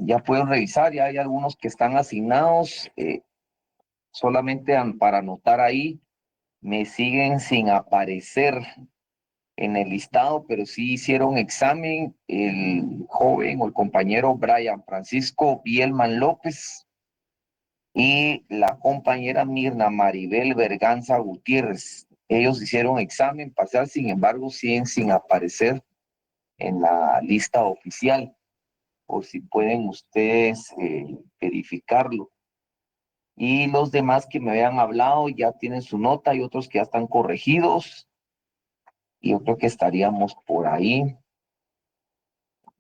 ya pueden revisar, ya hay algunos que están asignados, solamente para anotar ahí, me siguen sin aparecer en el listado, pero sí hicieron examen el joven o el compañero Brian Francisco Bielman López y la compañera Mirna Maribel Berganza Gutiérrez. Ellos hicieron examen parcial, sin embargo, siguen sin aparecer en la lista oficial, o si pueden ustedes verificarlo. Y los demás que me habían hablado ya tienen su nota y otros que ya están corregidos. Y yo creo que estaríamos por ahí.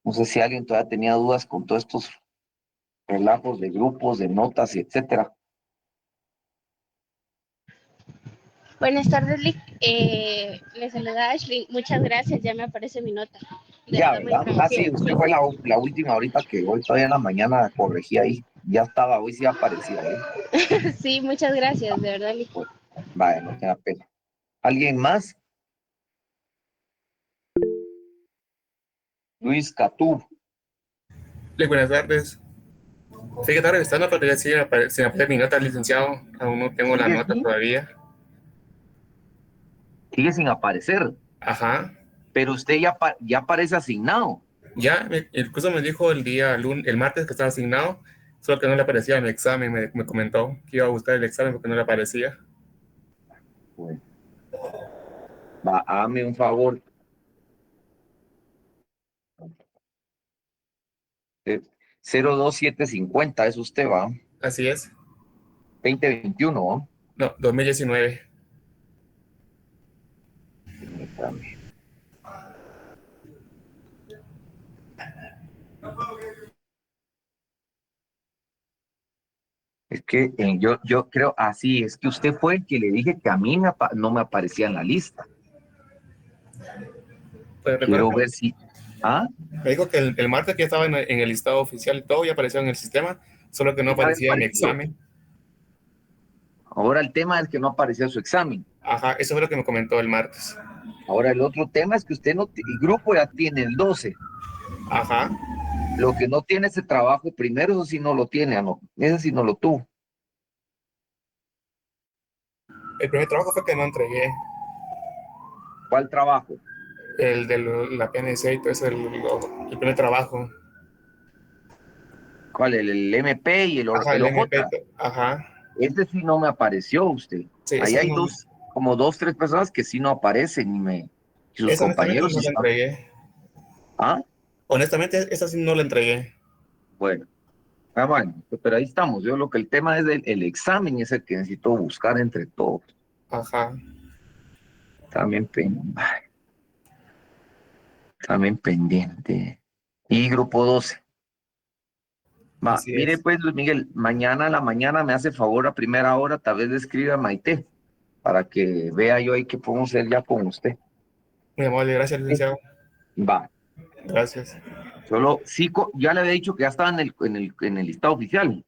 No sé si alguien todavía tenía dudas con todos estos relajos de grupos, de notas, etcétera. Buenas tardes, Lick. Le saluda Ashley. Muchas gracias, ya me aparece mi nota. De Ya, toda mi ¿verdad? Ah, sí, información. usted fue la última ahorita que hoy todavía en la mañana corregí ahí. Ya estaba, hoy sí aparecía, ¿eh? Sí, muchas gracias, de verdad, Lick. Bueno, vaya, no tenga pena. ¿Alguien más? Luis Catú. Buenas tardes. Sí, que estaba revisando, pero ya sí se me aparece mi nota, licenciado. Aún no tengo la nota todavía. Sigue sin aparecer. Ajá. Pero usted ya aparece asignado. Ya, incluso me dijo el martes que estaba asignado, solo que no le aparecía en el examen. Me comentó que iba a buscar el examen porque no le aparecía. Bueno. Va, hágame un favor. 02750, es usted, va. Así es. 2021, ¿no? No, 2019. Permítame. Es que yo creo, así, es que usted fue el que le dije que a mí no me aparecía en la lista. Pues, Quiero ver si... ¿Ah? Me dijo que el martes que ya estaba en el listado oficial y todo, ya apareció en el sistema, solo que no Ya había aparecía en mi aparecido. examen. Ahora el tema es que no aparecía su examen. Ajá, eso fue lo que me comentó el martes. Ahora el otro tema es que usted no... El grupo ya tiene el 12. Ajá. Lo que no tiene ese trabajo primero, eso sí no lo tiene, no. Ese sí no lo tuvo. El primer trabajo fue que no entregué. ¿Cuál trabajo? El de la PNC y todo eso, el primer trabajo. ¿Cuál? El MP y Ajá, el el OJ. MP. Ajá. Ese sí no me apareció usted. Sí, Ahí hay como dos, tres personas que sí no aparecen y sus esa honestamente compañeros no sí la están. entregué. ¿Ah? Honestamente, esa sí no la entregué. Bueno. Ah, bueno, pero ahí estamos. Yo lo que el tema es el examen, es el que necesito buscar entre todos. Ajá. También pendiente. Y grupo 12. Va, Así mire es. pues, Luis Miguel, mañana a la mañana me hace favor a primera hora, tal vez le escriba a Maite, para que vea yo ahí qué podemos hacer ya con usted. Muy amable, gracias, licenciado. Va. Gracias. Solo, sí, ya le había dicho que ya estaba en el listado oficial.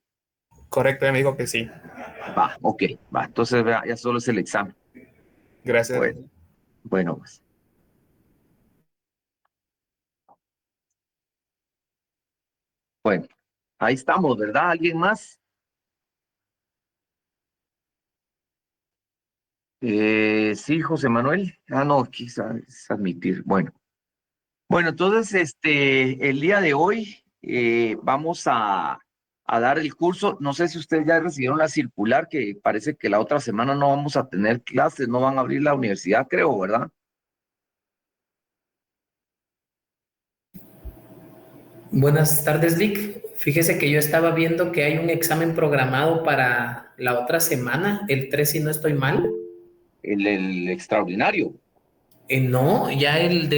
Correcto, ya me dijo que sí. Va, ok, va, entonces vea, ya solo es el examen. Gracias. Bueno, pues. Bueno, ahí estamos, ¿verdad? ¿Alguien más? Sí, José Manuel. Ah, no, quizás admitir. Bueno, entonces, el día de hoy vamos a dar el curso. No sé si ustedes ya recibieron la circular, que parece que la otra semana no vamos a tener clases, no van a abrir la universidad, creo, ¿verdad? Buenas tardes, Lick. Fíjese que yo estaba viendo que hay un examen programado para la otra semana, el 3 si no estoy mal. El extraordinario. No, ya el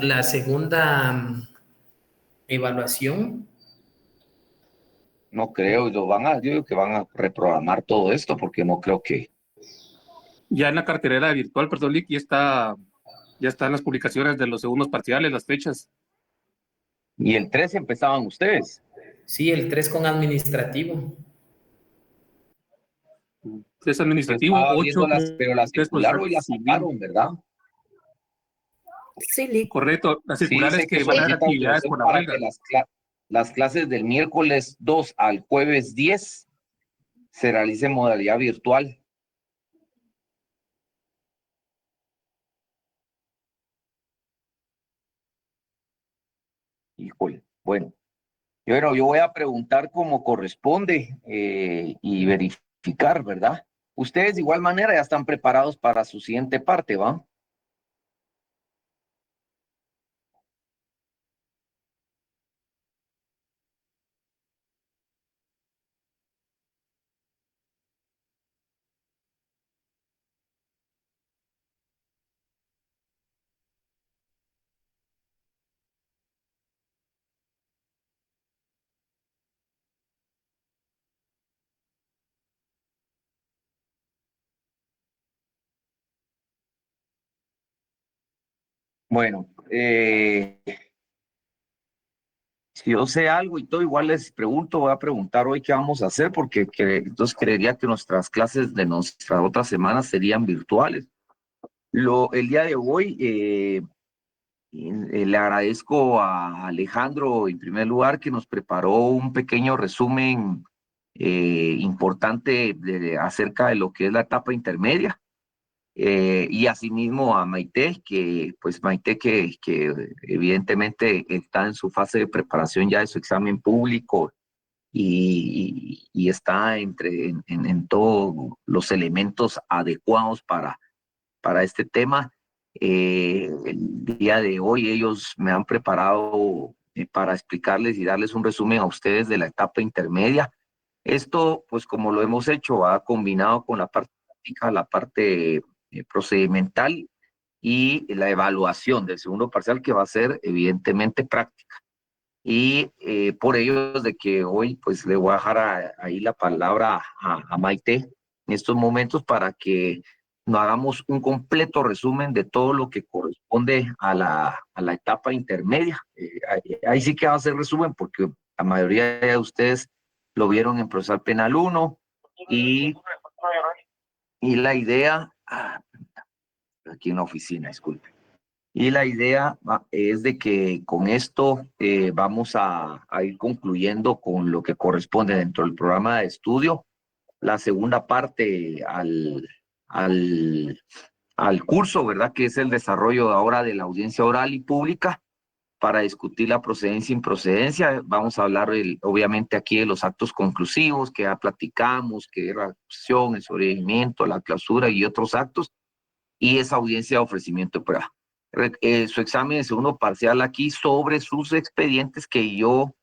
la segunda evaluación. No creo, yo digo que van a reprogramar todo esto porque no creo que... Ya en la cartelera virtual, perdón, Lick, ya están las publicaciones de los segundos parciales, las fechas. Y el 13 empezaban ustedes. Sí, el 3 con administrativo. Es administrativo, Estaba 8, viendo pero la circular hoy la civil. sacaron, ¿verdad? Sí, Lick. Correcto, la Sí, circular es sé que que van a haber solicitan actividades autorización por la para que huelga. las clases del miércoles 2 al jueves 10 se realicen en modalidad virtual. Híjole, bueno. Yo voy a preguntar como corresponde y verificar, ¿verdad? Ustedes de igual manera ya están preparados para su siguiente parte, ¿va? Bueno, si yo sé algo y todo, igual les pregunto, voy a preguntar hoy qué vamos a hacer, porque entonces creería que nuestras clases de nuestras otras semanas serían virtuales. El día de hoy le agradezco a Alejandro, en primer lugar, que nos preparó un pequeño resumen importante acerca de lo que es la etapa intermedia. Y asimismo a Maite, que evidentemente está en su fase de preparación ya de su examen público y está en todos los elementos adecuados para este tema. El día de hoy ellos me han preparado para explicarles y darles un resumen a ustedes de la etapa intermedia. Esto, pues como lo hemos hecho, va combinado con la parte práctica, la parte procedimental y la evaluación del segundo parcial, que va a ser evidentemente práctica. Y por ello es de que hoy pues le voy a dejar ahí la palabra a Maite en estos momentos para que nos hagamos un completo resumen de todo lo que corresponde a la etapa intermedia. Ahí sí que va a ser resumen porque la mayoría de ustedes lo vieron en Procesal Penal 1 y, y la idea, aquí en la oficina, disculpe. Y la idea es de que con esto vamos a ir concluyendo con lo que corresponde dentro del programa de estudio, la segunda parte al curso, ¿verdad? Que es el desarrollo ahora de la audiencia oral y pública para discutir la procedencia y improcedencia. Vamos a hablar obviamente aquí de los actos conclusivos que ya platicamos, que es la acusación, el sobreseimiento, la clausura y otros actos, y esa audiencia de ofrecimiento de prueba. Su examen de segundo parcial aquí sobre sus expedientes, que yo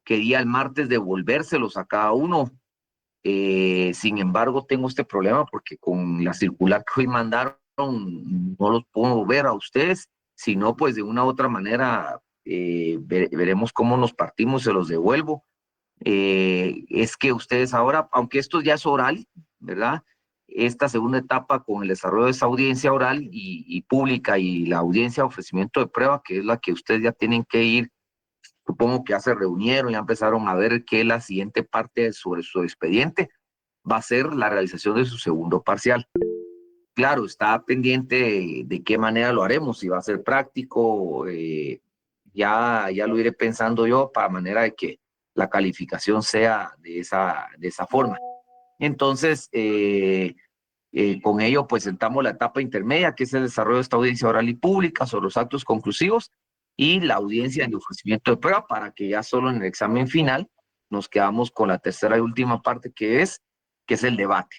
quería el martes devolvérselos a cada uno. Sin embargo, tengo este problema porque con la circular que hoy mandaron no los puedo ver a ustedes, sino pues de una u otra manera veremos cómo nos partimos, se los devuelvo. Es que ustedes ahora, aunque esto ya es oral, ¿verdad? Esta segunda etapa con el desarrollo de esa audiencia oral y pública y la audiencia de ofrecimiento de prueba, que es la que ustedes ya tienen que ir, supongo que ya se reunieron, ya empezaron a ver que la siguiente parte sobre su expediente va a ser la realización de su segundo parcial. Claro, está pendiente de qué manera lo haremos, si va a ser práctico, ya lo iré pensando yo para manera de que la calificación sea de esa forma. Entonces, con ello, pues sentamos la etapa intermedia, que es el desarrollo de esta audiencia oral y pública sobre los actos conclusivos y la audiencia de ofrecimiento de prueba, para que ya solo en el examen final nos quedamos con la tercera y última parte, que es el debate,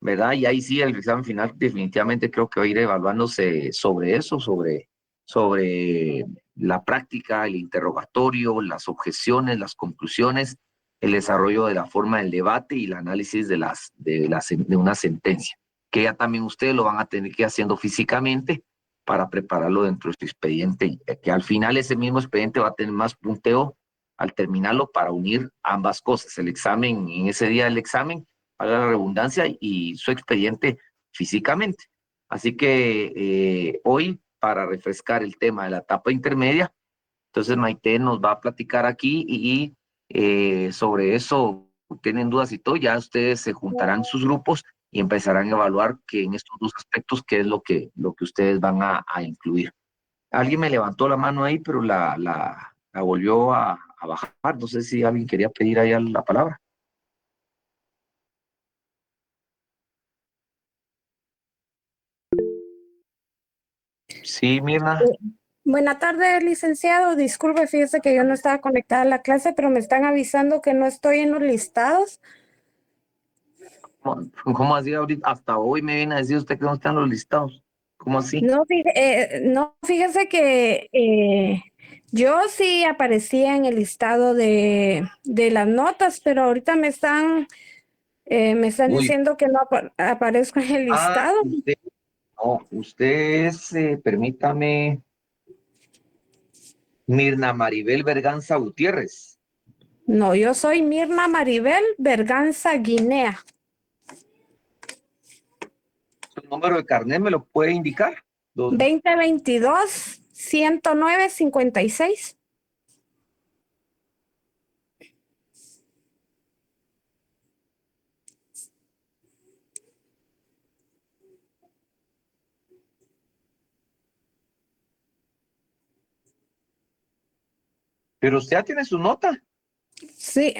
¿verdad? Y ahí sí, el examen final definitivamente creo que va a ir evaluándose sobre eso, sobre la práctica, el interrogatorio, las objeciones, las conclusiones, el desarrollo de la forma del debate y el análisis de una sentencia, que ya también ustedes lo van a tener que ir haciendo físicamente para prepararlo dentro de su expediente, que al final ese mismo expediente va a tener más punteo al terminarlo para unir ambas cosas, el examen, en ese día del examen, para la redundancia, y su expediente físicamente. Así que hoy, para refrescar el tema de la etapa intermedia, entonces Maite nos va a platicar aquí y sobre eso, tienen dudas y todo, ya ustedes se juntarán sus grupos y empezarán a evaluar que en estos dos aspectos qué es lo que ustedes van a incluir. Alguien me levantó la mano ahí, pero la volvió a bajar. No sé si alguien quería pedir ahí la palabra. Sí, Mirna. Buenas tardes, licenciado. Disculpe, fíjese que yo no estaba conectada a la clase, pero me están avisando que no estoy en los listados. ¿Cómo así ahorita? Hasta hoy me viene a decir usted que no están los listados. ¿Cómo así? No, fíjese que yo sí aparecía en el listado de las notas, pero ahorita me están Uy, diciendo que no aparezco en el listado. usted es, permítame, Mirna Maribel Berganza Gutiérrez. No, yo soy Mirna Maribel Berganza Guinea. ¿Su número de carnet me lo puede indicar? 2022-109-56. Pero usted ya tiene su nota. Sí,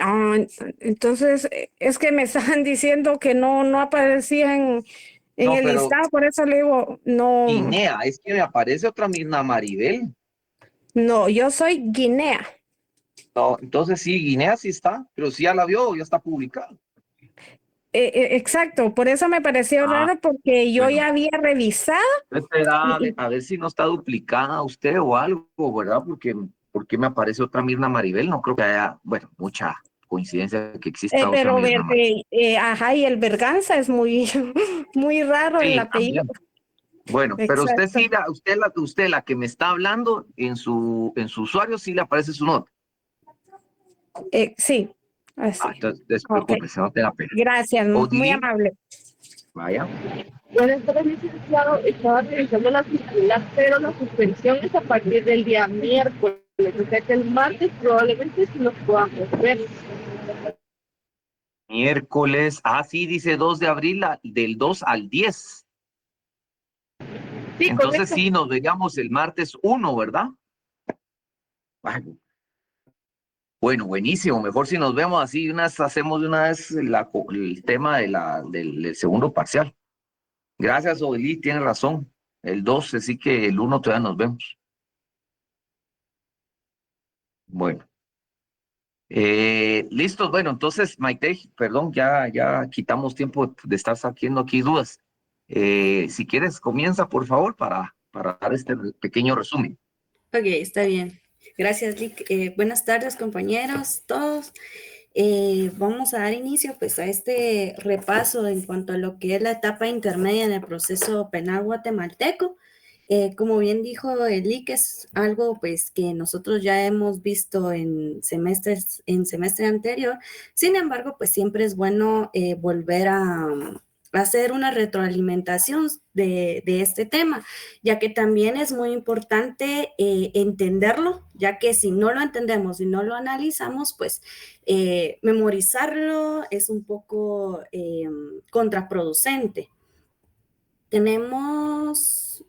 entonces es que me estaban diciendo que no aparecía en No, el pero listado, por eso le digo, no, Guinea, es que me aparece otra Mirna Maribel. no, yo soy Guinea. No, entonces sí, Guinea sí está, pero sí ya la vio, ya está publicado. Exacto, por eso me pareció raro porque yo Bueno, ya había revisado. espera a ver si no está duplicada usted o algo, ¿verdad? Porque me aparece otra Mirna Maribel, no creo que haya, bueno, mucha coincidencia que exista otra Pero Mirna Maribel. ajá, y el Berganza es muy, muy raro el Sí, apellido. también. Bueno, pero usted Exacto. sí, usted la que me está hablando en su usuario sí le aparece su nota. Sí, así. Entonces, Ok, despreocúpese, no tenga pena. gracias, muy Odile, amable. vaya. Buenas tardes, licenciado. Estaba revisando la circular, pero la suspensión es a partir del día miércoles. O sea que el martes probablemente sí nos podamos ver. Miércoles, sí, dice 2 de abril, del 2 al 10. Sí, Entonces correcto. sí, nos veríamos el martes 1, ¿verdad? Ay, bueno, buenísimo. Mejor si nos vemos así, hacemos de una vez el tema del segundo parcial. Gracias, Odilí, tiene razón. El 12, así que el 1 todavía nos vemos. Bueno. Listo, bueno, entonces, Maite, perdón, ya quitamos tiempo de estar saquando aquí dudas. Si quieres, comienza, por favor, para dar este pequeño resumen. Ok, está bien. Gracias, Lick. Buenas tardes, compañeros, todos. Vamos a dar inicio pues a este repaso en cuanto a lo que es la etapa intermedia en el proceso penal guatemalteco. Como bien dijo el Lick, es algo pues que nosotros ya hemos visto en semestre anterior. Sin embargo, pues siempre es bueno volver a hacer una retroalimentación de este tema, ya que también es muy importante entenderlo, ya que si no lo entendemos y no lo analizamos, pues memorizarlo es un poco contraproducente. Tenemos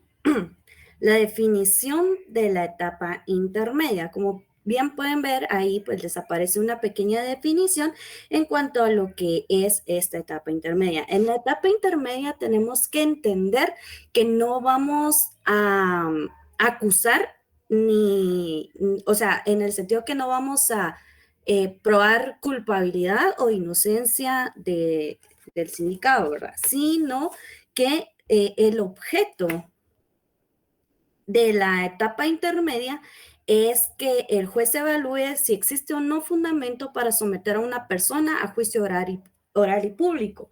la definición de la etapa intermedia. Como bien pueden ver, ahí pues les aparece una pequeña definición en cuanto a lo que es esta etapa intermedia. En la etapa intermedia tenemos que entender que no vamos a acusar o sea, en el sentido que no vamos a probar culpabilidad o inocencia del sindicado, ¿verdad? Sino que el objeto de la etapa intermedia es que el juez evalúe si existe o no fundamento para someter a una persona a juicio oral y público.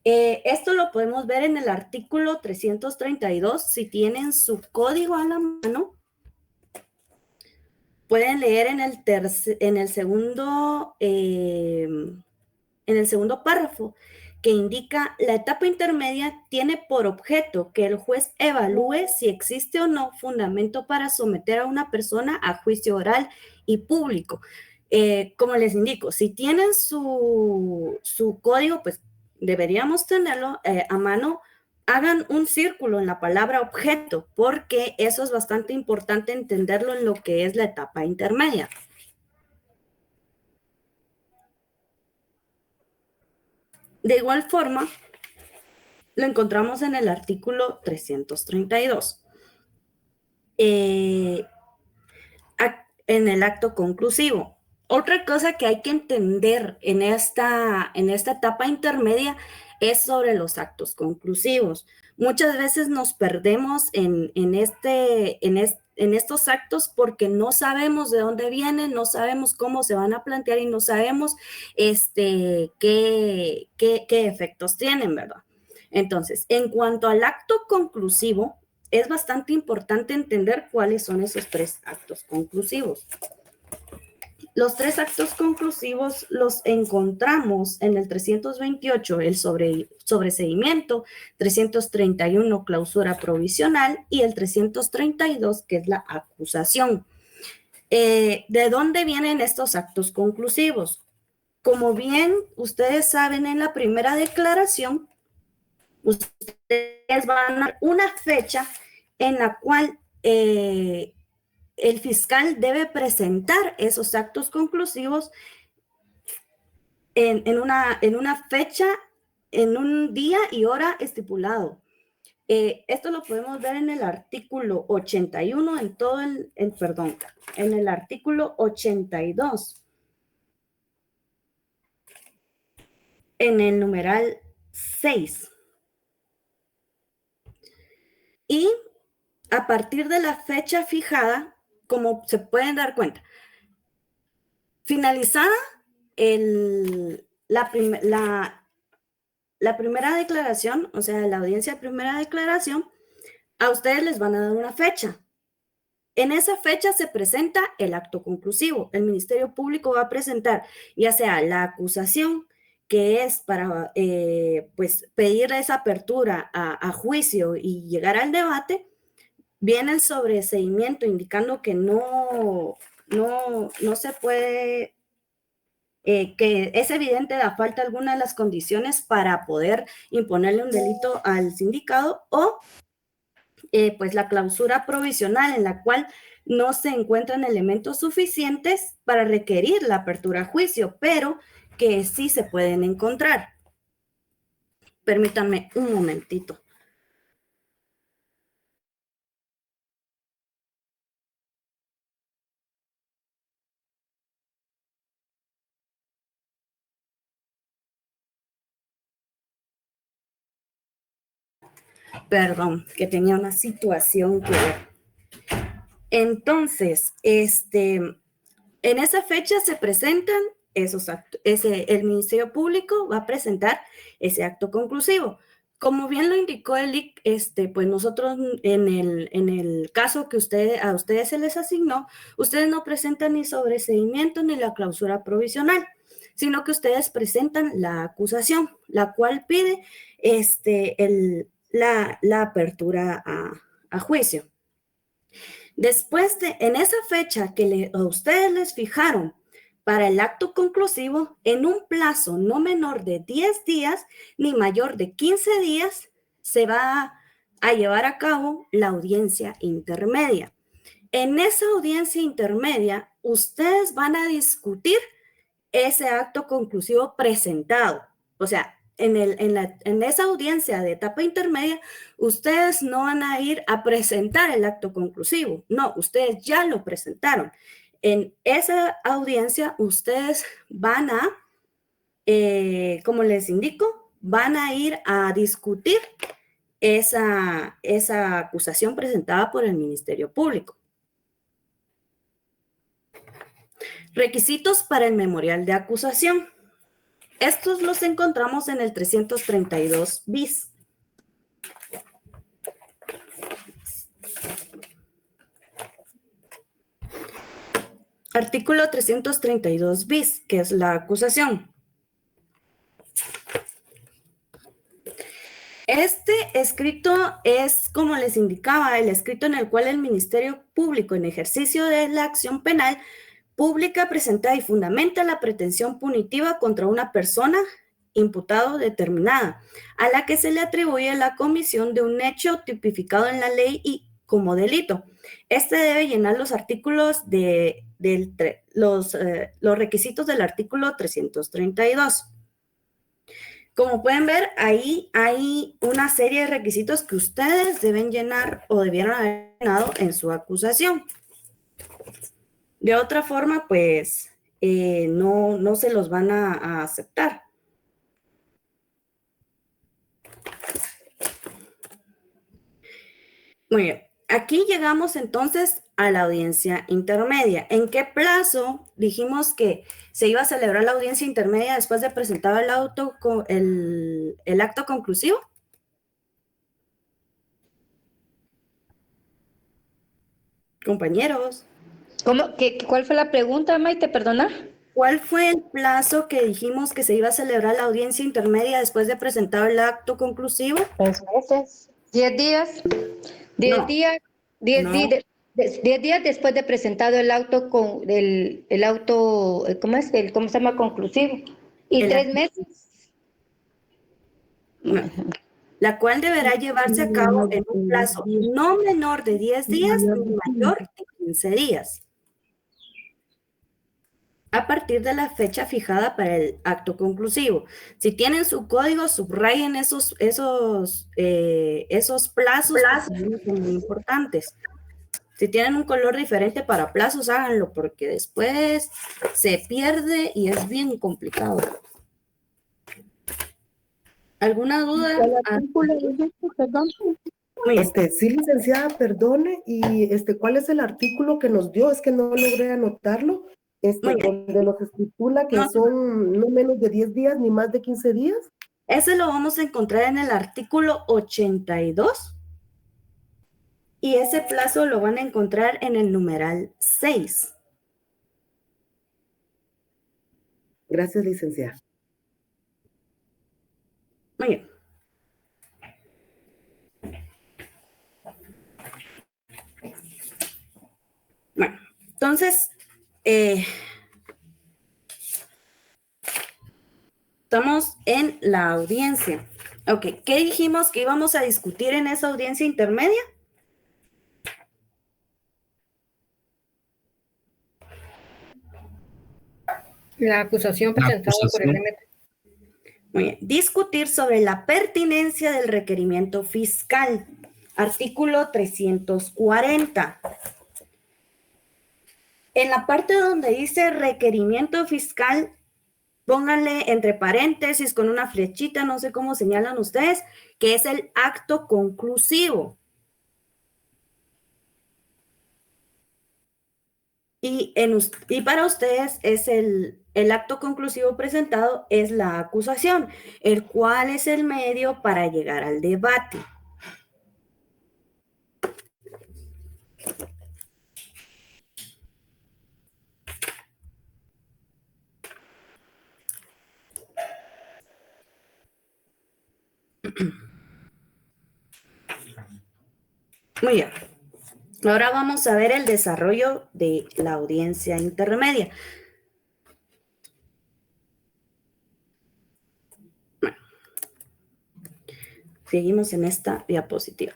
Esto lo podemos ver en el artículo 332. Si tienen su código a la mano, pueden leer en el segundo párrafo, que indica la etapa intermedia tiene por objeto que el juez evalúe si existe o no fundamento para someter a una persona a juicio oral y público. Como les indico, si tienen su código, pues deberíamos tenerlo a mano hagan un círculo en la palabra objeto, porque eso es bastante importante entenderlo en lo que es la etapa intermedia. De igual forma, lo encontramos en el artículo 332. En el acto conclusivo. Otra cosa que hay que entender en esta etapa intermedia es sobre los actos conclusivos. Muchas veces nos perdemos en estos actos porque no sabemos de dónde vienen, no sabemos cómo se van a plantear y no sabemos qué efectos tienen, ¿verdad? Entonces, en cuanto al acto conclusivo, es bastante importante entender cuáles son esos 3 actos conclusivos. Los 3 actos conclusivos los encontramos en el 328, el sobreseimiento, 331, clausura provisional, y el 332, que es la acusación. ¿De dónde vienen estos actos conclusivos? Como bien ustedes saben, en la primera declaración, ustedes van a dar una fecha en la cual el fiscal debe presentar esos actos conclusivos en una fecha, en un día y hora estipulado. Esto lo podemos ver en el artículo 81, en el artículo 82, en el numeral 6. Y a partir de la fecha fijada, como se pueden dar cuenta, finalizada la primera declaración, o sea, la audiencia de primera declaración, a ustedes les van a dar una fecha. En esa fecha se presenta el acto conclusivo. El Ministerio Público va a presentar ya sea la acusación, que es para pues pedir esa apertura a juicio y llegar al debate. Viene el sobreseimiento indicando que no se puede, que es evidente la falta de alguna de las condiciones para poder imponerle un delito al sindicado, o pues la clausura provisional, en la cual no se encuentran elementos suficientes para requerir la apertura a juicio, pero que sí se pueden encontrar. Permítanme un momentito. Perdón, que tenía una situación que ver. Entonces, en esa fecha se presentan esos actos. El Ministerio Público va a presentar ese acto conclusivo. Como bien lo indicó el IC, pues nosotros en el caso que a ustedes se les asignó, ustedes no presentan ni sobreseimiento ni la clausura provisional, sino que ustedes presentan la acusación, la cual pide la apertura a juicio. Después en esa fecha que a ustedes les fijaron para el acto conclusivo, en un plazo no menor de 10 días ni mayor de 15 días, se va a llevar a cabo la audiencia intermedia. En esa audiencia intermedia, ustedes van a discutir ese acto conclusivo presentado. O sea, en esa audiencia de etapa intermedia, ustedes no van a ir a presentar el acto conclusivo. No, ustedes ya lo presentaron. En esa audiencia, ustedes van a, como les indico, van a ir a discutir esa acusación presentada por el Ministerio Público. Requisitos para el memorial de acusación. Estos los encontramos en el 332 bis. Artículo 332 bis, que es la acusación. Este escrito es, como les indicaba, el escrito en el cual el Ministerio Público, en ejercicio de la acción penal, publica, presenta y fundamenta la pretensión punitiva contra una persona imputado determinada, a la que se le atribuye la comisión de un hecho tipificado en la ley y como delito. Este debe llenar los artículos los requisitos del artículo 332. Como pueden ver, ahí hay una serie de requisitos que ustedes deben llenar o debieron haber llenado en su acusación. De otra forma, pues, no se los van a aceptar. Muy bien. Aquí llegamos entonces a la audiencia intermedia. ¿En qué plazo dijimos que se iba a celebrar la audiencia intermedia después de presentar el acto conclusivo? Compañeros. ¿Cuál fue la pregunta, Maite? Perdona. ¿Cuál fue el plazo que dijimos que se iba a celebrar la audiencia intermedia después de presentar el acto conclusivo? 3 meses. 10 días. 10 No. días. 10 No. días después de presentado el auto el auto, ¿cómo se llama? Conclusivo. Y El 3 acto. meses. No. La cual deberá llevarse a cabo en un plazo no menor de 10 días ni mayor de 15 días. A partir de la fecha fijada para el acto conclusivo. Si tienen su código, subrayen esos plazos que son muy importantes. Si tienen un color diferente para plazos, háganlo, porque después se pierde y es bien complicado. ¿Alguna duda? Perdón. Sí, licenciada, perdone, y ¿cuál es el artículo que nos dio? Es que no logré anotarlo, donde nos estipula que son no menos de 10 días ni más de 15 días. Ese lo vamos a encontrar en el artículo 82. Y ese plazo lo van a encontrar en el numeral 6. Gracias, licenciada. Muy bien. Bueno, entonces, estamos en la audiencia. Ok, ¿qué dijimos que íbamos a discutir en esa audiencia intermedia? La acusación presentada por el MP. Muy bien. Discutir sobre la pertinencia del requerimiento fiscal. Artículo 340. En la parte donde dice requerimiento fiscal, pónganle entre paréntesis con una flechita, no sé cómo señalan ustedes, que es el acto conclusivo. Y para ustedes es el acto conclusivo presentado es la acusación, el cual es el medio para llegar al debate. Muy bien. Ahora vamos a ver el desarrollo de la audiencia intermedia. Bueno, seguimos en esta diapositiva.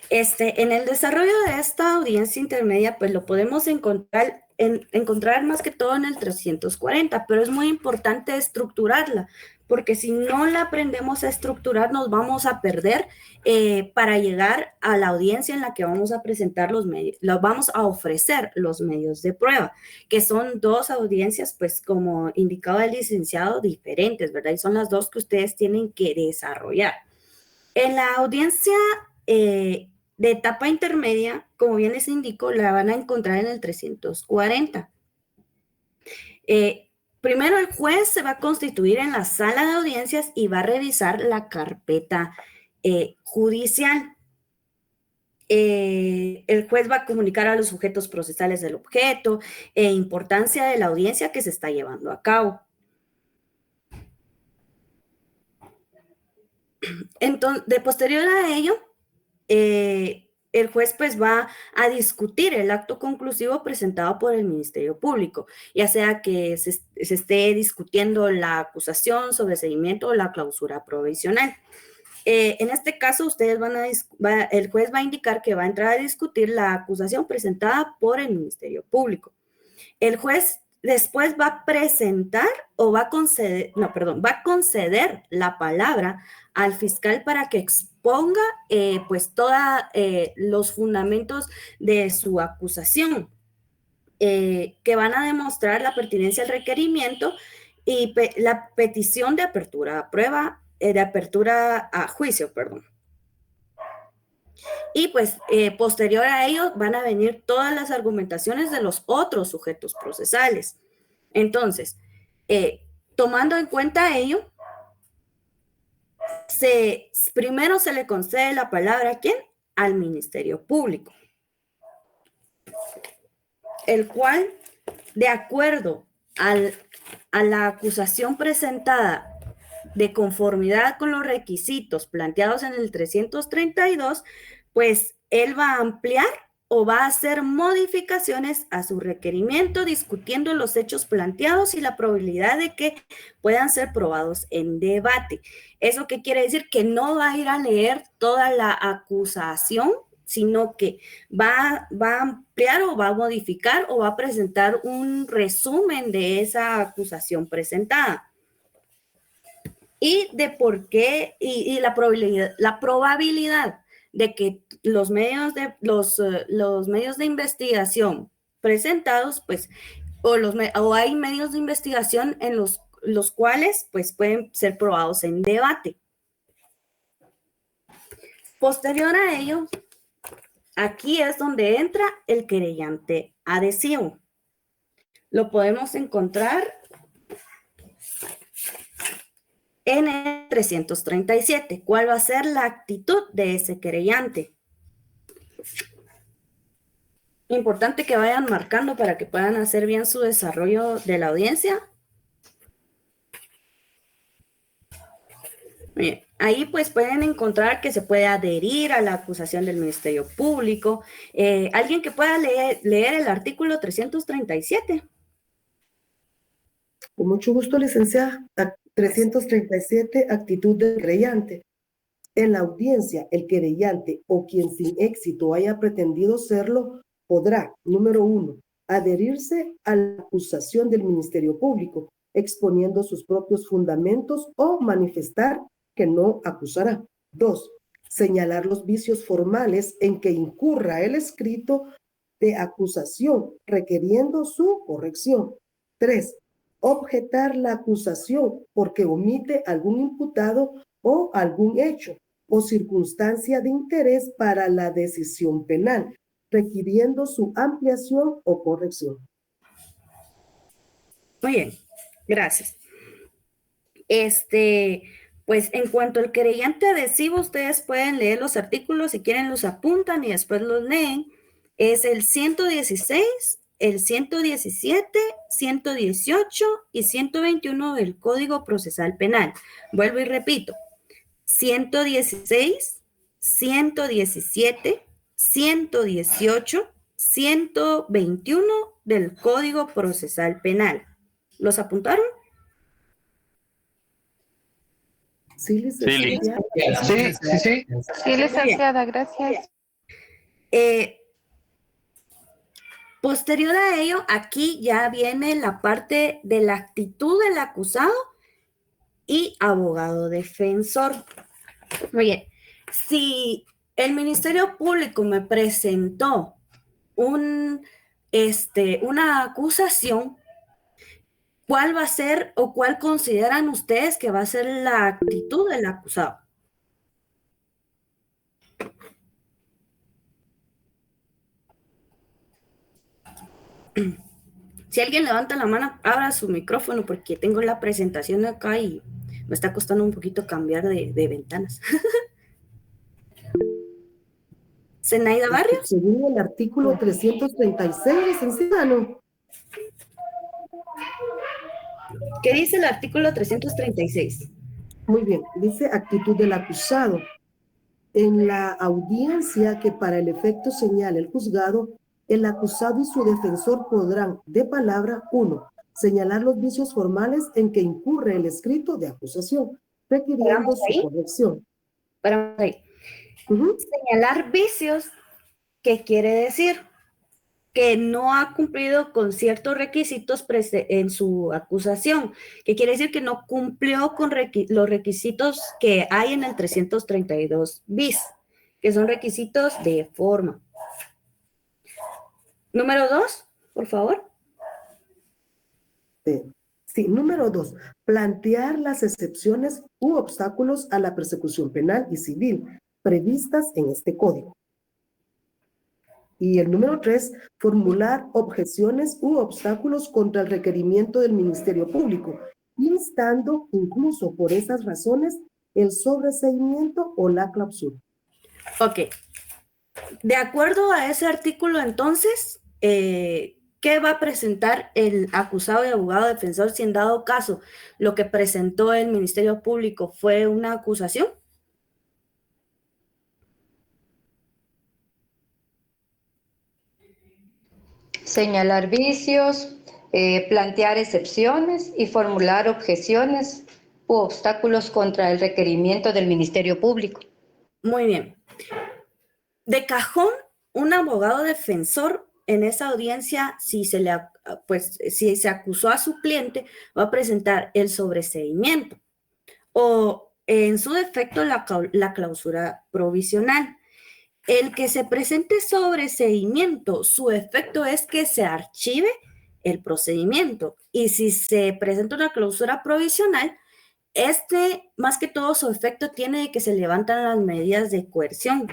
En el desarrollo de esta audiencia intermedia, pues lo podemos encontrar más que todo en el 340, pero es muy importante estructurarla, porque si no la aprendemos a estructurar, nos vamos a perder para llegar a la audiencia en la que vamos a presentar los medios, vamos a ofrecer los medios de prueba, que son dos audiencias, pues como indicado el licenciado, diferentes, ¿verdad? Y son las dos que ustedes tienen que desarrollar. En la audiencia de etapa intermedia, como bien les indico, la van a encontrar en el 340. Primero el juez se va a constituir en la sala de audiencias y va a revisar la carpeta judicial. El juez va a comunicar a los sujetos procesales del objeto e importancia de la audiencia que se está llevando a cabo. Entonces, de posterior a ello, el juez pues va a discutir el acto conclusivo presentado por el Ministerio Público, ya sea que se esté discutiendo la acusación, sobreseimiento o la clausura provisional. En este caso, ustedes el juez va a indicar que va a entrar a discutir la acusación presentada por el Ministerio Público. El juez después va a presentar o va a conceder, va a conceder la palabra al fiscal para que exponga pues todos los fundamentos de su acusación, que van a demostrar la pertinencia del requerimiento y la petición de apertura a prueba, de apertura a juicio, perdón. Y pues posterior a ello van a venir todas las argumentaciones de los otros sujetos procesales. Entonces, tomando en cuenta ello, primero se le concede la palabra ¿a quién? Al Ministerio Público, el cual, de acuerdo a la acusación presentada de conformidad con los requisitos planteados en el 332, pues él va a ampliar o va a hacer modificaciones a su requerimiento, discutiendo los hechos planteados y la probabilidad de que puedan ser probados en debate. ¿Eso qué quiere decir? Que no va a ir a leer toda la acusación, sino que va a ampliar o va a modificar o va a presentar un resumen de esa acusación presentada. Y de por qué, y la probabilidad de que los medios de investigación presentados, pues, o hay medios de investigación en los cuales, pues, pueden ser probados en debate. Posterior a ello, aquí es donde entra el querellante adhesivo. Lo podemos encontrar en el 337. ¿Cuál va a ser la actitud de ese querellante? Importante que vayan marcando para que puedan hacer bien su desarrollo de la audiencia. Bien, ahí pues pueden encontrar que se puede adherir a la acusación del Ministerio Público. ¿Alguien que pueda leer el artículo 337? Con mucho gusto, licenciada. 337, actitud del querellante. En la audiencia, el querellante o quien sin éxito haya pretendido serlo podrá, número 1, adherirse a la acusación del Ministerio Público, exponiendo sus propios fundamentos o manifestar que no acusará. 2, señalar los vicios formales en que incurra el escrito de acusación, requiriendo su corrección. 3, objetar la acusación porque omite algún imputado o algún hecho o circunstancia de interés para la decisión penal, requiriendo su ampliación o corrección. Muy bien, gracias. Pues en cuanto al querellante adhesivo, ustedes pueden leer los artículos, si quieren los apuntan y después los leen. Es el 116, el 117, 118 y 121 del Código Procesal Penal. Vuelvo y repito, 116, 117, 118, 121 del Código Procesal Penal. ¿Los apuntaron? Sí, licenciada. Sí. Sí, licenciada, gracias. Posterior a ello, aquí ya viene la parte de la actitud del acusado y abogado defensor. Muy bien, si el Ministerio Público me presentó una acusación, ¿cuál va a ser o cuál consideran ustedes que va a ser la actitud del acusado? Si alguien levanta la mano, abra su micrófono porque tengo la presentación acá y me está costando un poquito cambiar de ventanas. Zenaida Barrios. Según el artículo 336, licenciada, ¿no? ¿Qué dice el artículo 336? Muy bien, dice actitud del acusado. En la audiencia que para el efecto señala el juzgado, el acusado y su defensor podrán, de palabra, 1, señalar los vicios formales en que incurre el escrito de acusación, requiriendo su corrección. Paramos ahí. Señalar vicios, ¿qué quiere decir? Que no ha cumplido con ciertos requisitos en su acusación, que quiere decir que no cumplió con los requisitos que hay en el 332 bis, que son requisitos de forma. Número 2, por favor. Sí, número 2, plantear las excepciones u obstáculos a la persecución penal y civil previstas en este código. Y el número 3, formular objeciones u obstáculos contra el requerimiento del Ministerio Público, instando incluso por esas razones el sobreseimiento o la clausura. Ok. De acuerdo a ese artículo, entonces, ¿qué va a presentar el acusado y abogado defensor si en dado caso lo que presentó el Ministerio Público fue una acusación? Señalar vicios, plantear excepciones y formular objeciones u obstáculos contra el requerimiento del Ministerio Público. Muy bien. De cajón, un abogado defensor en esa audiencia, si se acusó a su cliente, va a presentar el sobreseimiento o, en su defecto, la clausura provisional. El que se presente sobreseimiento, su efecto es que se archive el procedimiento. Y si se presenta una clausura provisional, más que todo, su efecto tiene de que se levantan las medidas de coerción.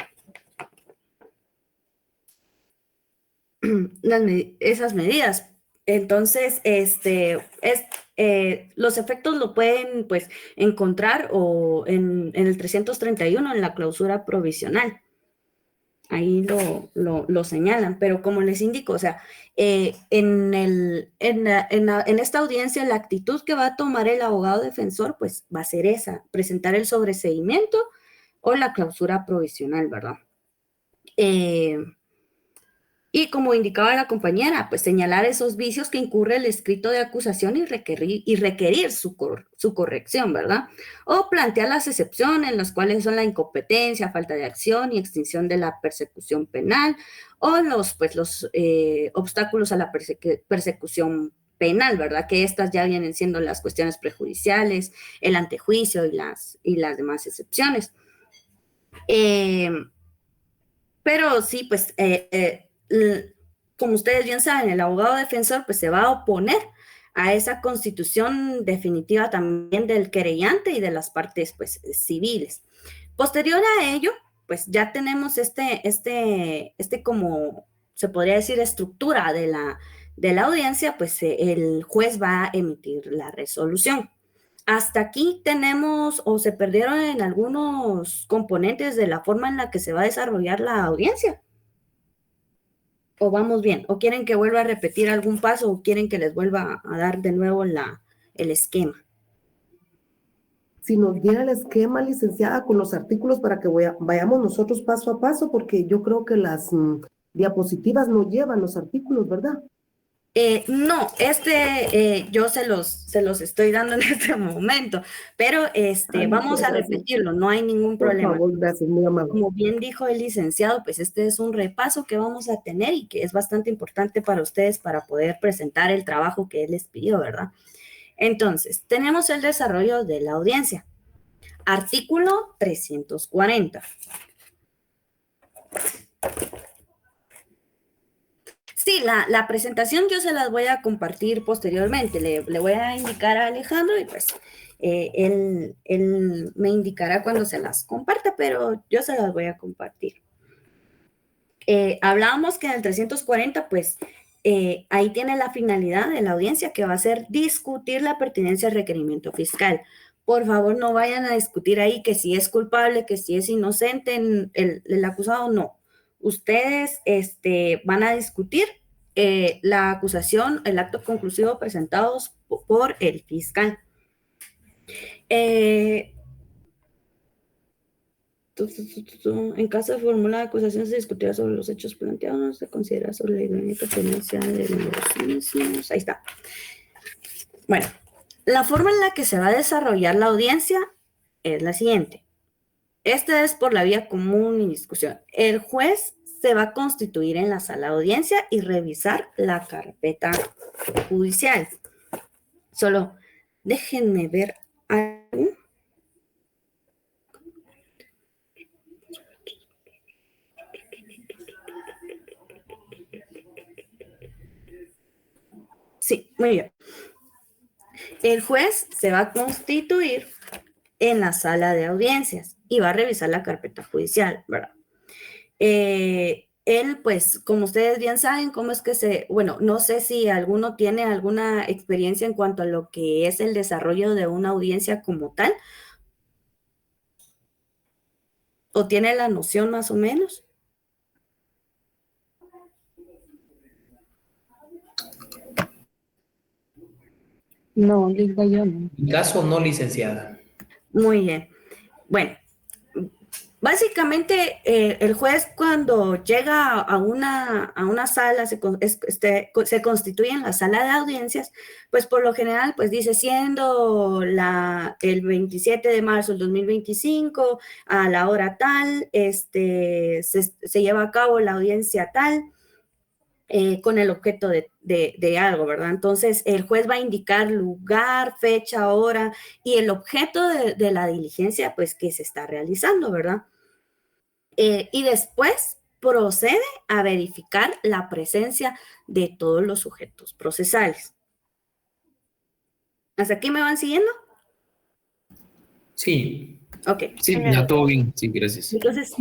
Esas medidas. Entonces, los efectos lo pueden, pues, encontrar en el 331, en la clausura provisional. Ahí lo señalan, pero como les indico, o sea, en esta audiencia la actitud que va a tomar el abogado defensor, pues va a ser esa, presentar el sobreseimiento o la clausura provisional, ¿verdad? Y como indicaba la compañera, pues señalar esos vicios que incurre el escrito de acusación y requerir su corrección, ¿verdad? O plantear las excepciones, las cuales son la incompetencia, falta de acción y extinción de la persecución penal, o los obstáculos a la persecución penal, ¿verdad? Que estas ya vienen siendo las cuestiones prejudiciales, el antejuicio y las demás excepciones. Pero sí, pues, como ustedes bien saben, el abogado defensor pues se va a oponer a esa constitución definitiva también del querellante y de las partes pues civiles. Posterior a ello, pues ya tenemos como se podría decir estructura de la audiencia, pues el juez va a emitir la resolución. Hasta aquí tenemos o se perdieron en algunos componentes de la forma en la que se va a desarrollar la audiencia. ¿O vamos bien? ¿O quieren que vuelva a repetir algún paso o quieren que les vuelva a dar de nuevo el esquema? Si nos diera el esquema, licenciada, con los artículos para que vayamos nosotros paso a paso, porque yo creo que las diapositivas no llevan los artículos, ¿verdad? No, yo se los estoy dando en este momento, pero vamos a repetirlo, no hay ningún problema. Por favor, gracias, muy amable. Como bien dijo el licenciado, pues este es un repaso que vamos a tener y que es bastante importante para ustedes para poder presentar el trabajo que él les pidió, ¿verdad? Entonces, tenemos el desarrollo de la audiencia. Artículo 340. Sí, la presentación yo se las voy a compartir posteriormente. Le voy a indicar a Alejandro y pues él me indicará cuando se las comparta, pero yo se las voy a compartir. Hablábamos que en el 340, pues ahí tiene la finalidad de la audiencia que va a ser discutir la pertinencia del requerimiento fiscal. Por favor, no vayan a discutir ahí que si es culpable, que si es inocente el acusado, no. Ustedes van a discutir la acusación, el acto conclusivo presentados por el fiscal. En caso de formular acusación se discutirá sobre los hechos planteados, no se considera sobre la idoneidad pertenencia de los mismos. Ahí está. Bueno, la forma en la que se va a desarrollar la audiencia es la siguiente. Esta es por la vía común y discusión. El juez se va a constituir en la sala de audiencia y revisar la carpeta judicial. Solo déjenme ver algo. Sí, muy bien. El juez se va a constituir en la sala de audiencias y va a revisar la carpeta judicial, ¿verdad? Él, pues, como ustedes bien saben, cómo es que bueno, no sé si alguno tiene alguna experiencia en cuanto a lo que es el desarrollo de una audiencia como tal, o tiene la noción más o menos. No, Linda, yo no. En mi caso, no, licenciada. Muy bien. Bueno, básicamente el juez cuando llega a una sala, se constituye en la sala de audiencias, pues por lo general, pues dice, siendo el 27 de marzo del 2025, a la hora tal, se lleva a cabo la audiencia tal, con el objeto de algo, ¿verdad? Entonces, el juez va a indicar lugar, fecha, hora y el objeto de la diligencia, pues, que se está realizando, ¿verdad? Y después procede a verificar la presencia de todos los sujetos procesales. ¿Hasta aquí me van siguiendo? Sí. Ok. Sí, ya todo bien. Sí, gracias. Entonces,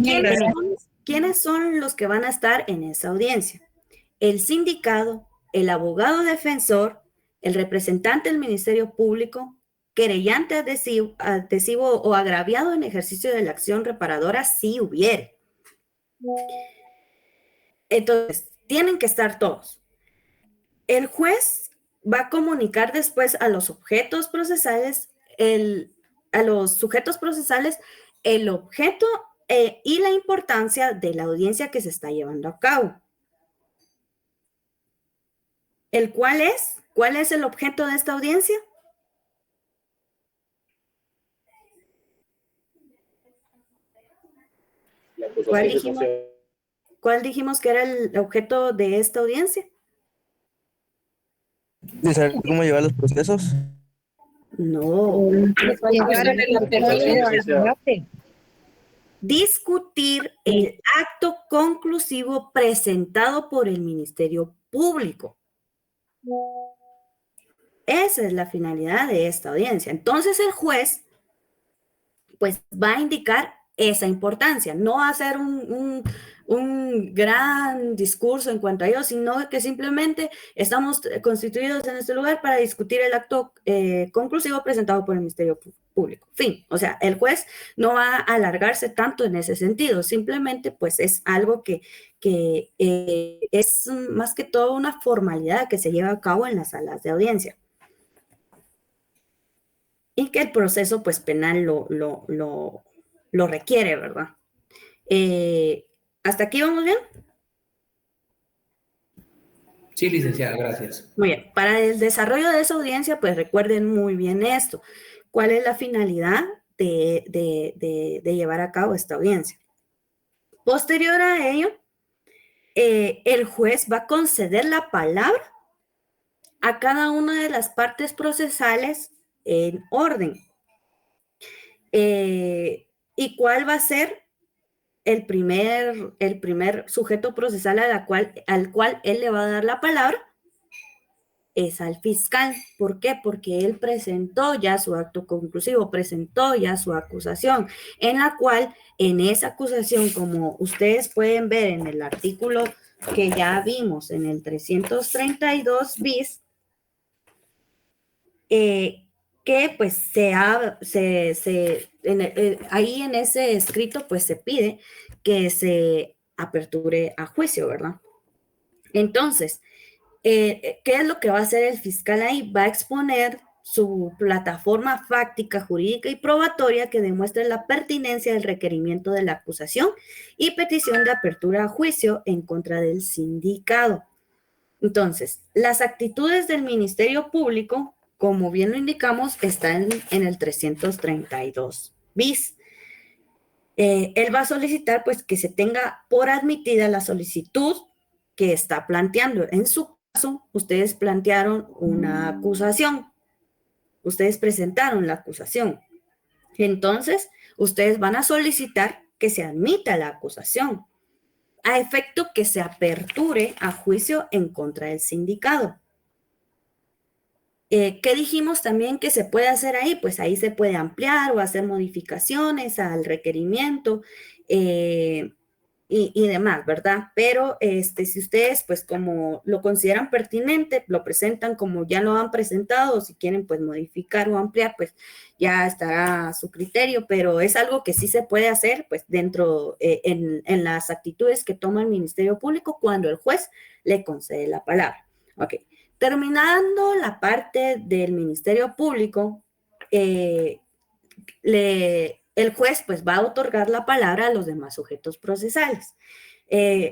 ¿quiénes son los que van a estar en esa audiencia? El sindicado, el abogado defensor, el representante del Ministerio Público, querellante adhesivo o agraviado en ejercicio de la acción reparadora si hubiere. Entonces, tienen que estar todos. El juez va a comunicar después a los objetos procesales, a los sujetos procesales, el objeto y la importancia de la audiencia que se está llevando a cabo. ¿Cuál es el objeto de esta audiencia? ¿Cuál dijimos que era el objeto de esta audiencia? ¿De saber cómo llevar los procesos? No. Discutir el acto conclusivo presentado por el Ministerio Público. Esa es la finalidad de esta audiencia. Entonces el juez pues va a indicar esa importancia, no va a hacer un gran discurso en cuanto a ello, sino que simplemente estamos constituidos en este lugar para discutir el acto conclusivo presentado por el Ministerio Público. Fin, o sea, el juez no va a alargarse tanto en ese sentido, simplemente pues es algo que es más que todo una formalidad que se lleva a cabo en las salas de audiencia. Y que el proceso pues penal lo requiere, ¿verdad? ¿Hasta aquí vamos bien? Sí, licenciada, gracias. Muy bien. Para el desarrollo de esa audiencia, pues recuerden muy bien esto. ¿Cuál es la finalidad de llevar a cabo esta audiencia? Posterior a ello, el juez va a conceder la palabra a cada una de las partes procesales en orden. ¿Y cuál va a ser el primer sujeto procesal al cual él le va a dar la palabra? Es al fiscal. ¿Por qué? Porque él presentó ya su acto conclusivo, presentó ya su acusación, en la cual, en esa acusación, como ustedes pueden ver en el artículo que ya vimos, en el 332 bis, que pues ahí en ese escrito pues se pide que se aperture a juicio, ¿verdad? Entonces, ¿qué es lo que va a hacer el fiscal ahí? Va a exponer su plataforma fáctica, jurídica y probatoria que demuestre la pertinencia del requerimiento de la acusación y petición de apertura a juicio en contra del sindicado. Entonces, las actitudes del Ministerio Público, como bien lo indicamos, están en el 332 bis. Él va a solicitar pues que se tenga por admitida la solicitud que está planteando. En su caso, ustedes plantearon una acusación. Ustedes presentaron la acusación. Entonces, ustedes van a solicitar que se admita la acusación, a efecto que se aperture a juicio en contra del sindicado. ¿Qué dijimos también que se puede hacer ahí? Pues ahí se puede ampliar o hacer modificaciones al requerimiento y demás, ¿verdad? Pero si ustedes, pues como lo consideran pertinente, lo presentan como ya lo han presentado, o si quieren, pues modificar o ampliar, pues ya estará a su criterio, pero es algo que sí se puede hacer, pues dentro, en las actitudes que toma el Ministerio Público cuando el juez le concede la palabra. Ok. Terminando la parte del Ministerio Público, el juez pues va a otorgar la palabra a los demás sujetos procesales.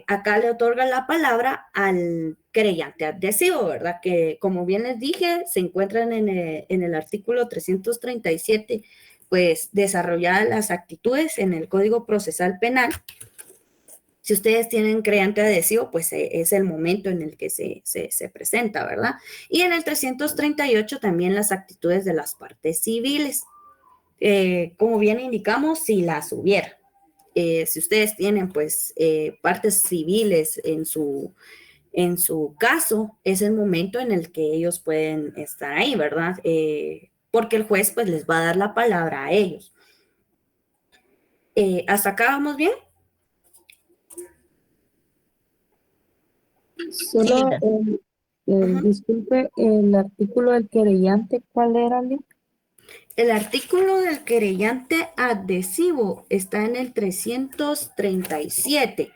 Acá le otorga la palabra al querellante adhesivo, ¿verdad? Que como bien les dije, se encuentran en el artículo 337, pues desarrolladas las actitudes en el Código Procesal Penal. Si ustedes tienen querellante adhesivo, pues es el momento en el que se presenta, ¿verdad? Y en el 338 también las actitudes de las partes civiles. Como bien indicamos, si las hubiera. Si ustedes tienen, pues, partes civiles en su caso, es el momento en el que ellos pueden estar ahí, ¿verdad? Porque el juez, pues, les va a dar la palabra a ellos. ¿Hasta acá vamos bien? Solo, disculpe, el artículo del querellante, ¿cuál era, Lick? El artículo del querellante adhesivo está en el 337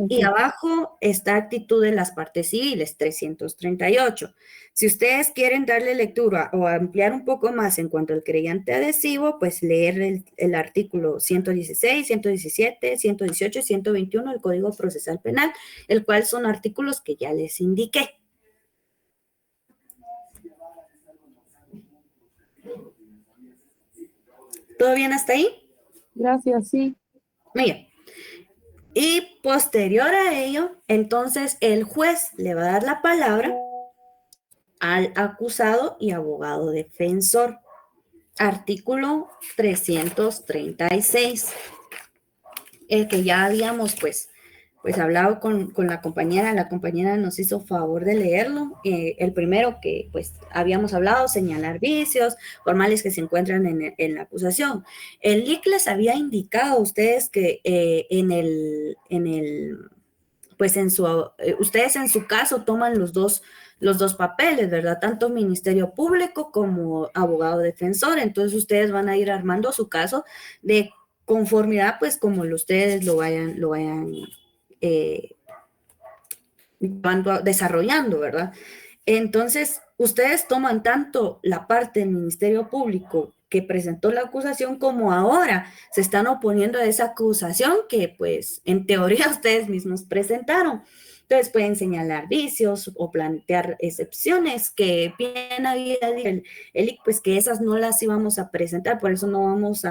y abajo está actitud de las partes civiles, 338. Si ustedes quieren darle lectura o ampliar un poco más en cuanto al querellante adhesivo, pues leer el artículo 116, 117, 118 y 121 del Código Procesal Penal, el cual son artículos que ya les indiqué. ¿Todo bien hasta ahí? Gracias, sí. Muy bien. Y posterior a ello, entonces el juez le va a dar la palabra al acusado y abogado defensor. Artículo 336. El que ya habíamos pues hablado con la compañera nos hizo favor de leerlo. El primero que pues habíamos hablado, señalar vicios formales que se encuentran en la acusación. El LIC les había indicado a ustedes que ustedes en su caso toman los dos papeles, ¿verdad? Tanto Ministerio Público como abogado defensor. Entonces ustedes van a ir armando su caso de conformidad, pues como ustedes lo vayan desarrollando, ¿verdad? Entonces, ustedes toman tanto la parte del Ministerio Público que presentó la acusación como ahora se están oponiendo a esa acusación que, pues, en teoría ustedes mismos presentaron. Entonces, pueden señalar vicios o plantear excepciones que bien había dicho el IC, pues que esas no las íbamos a presentar, por eso no vamos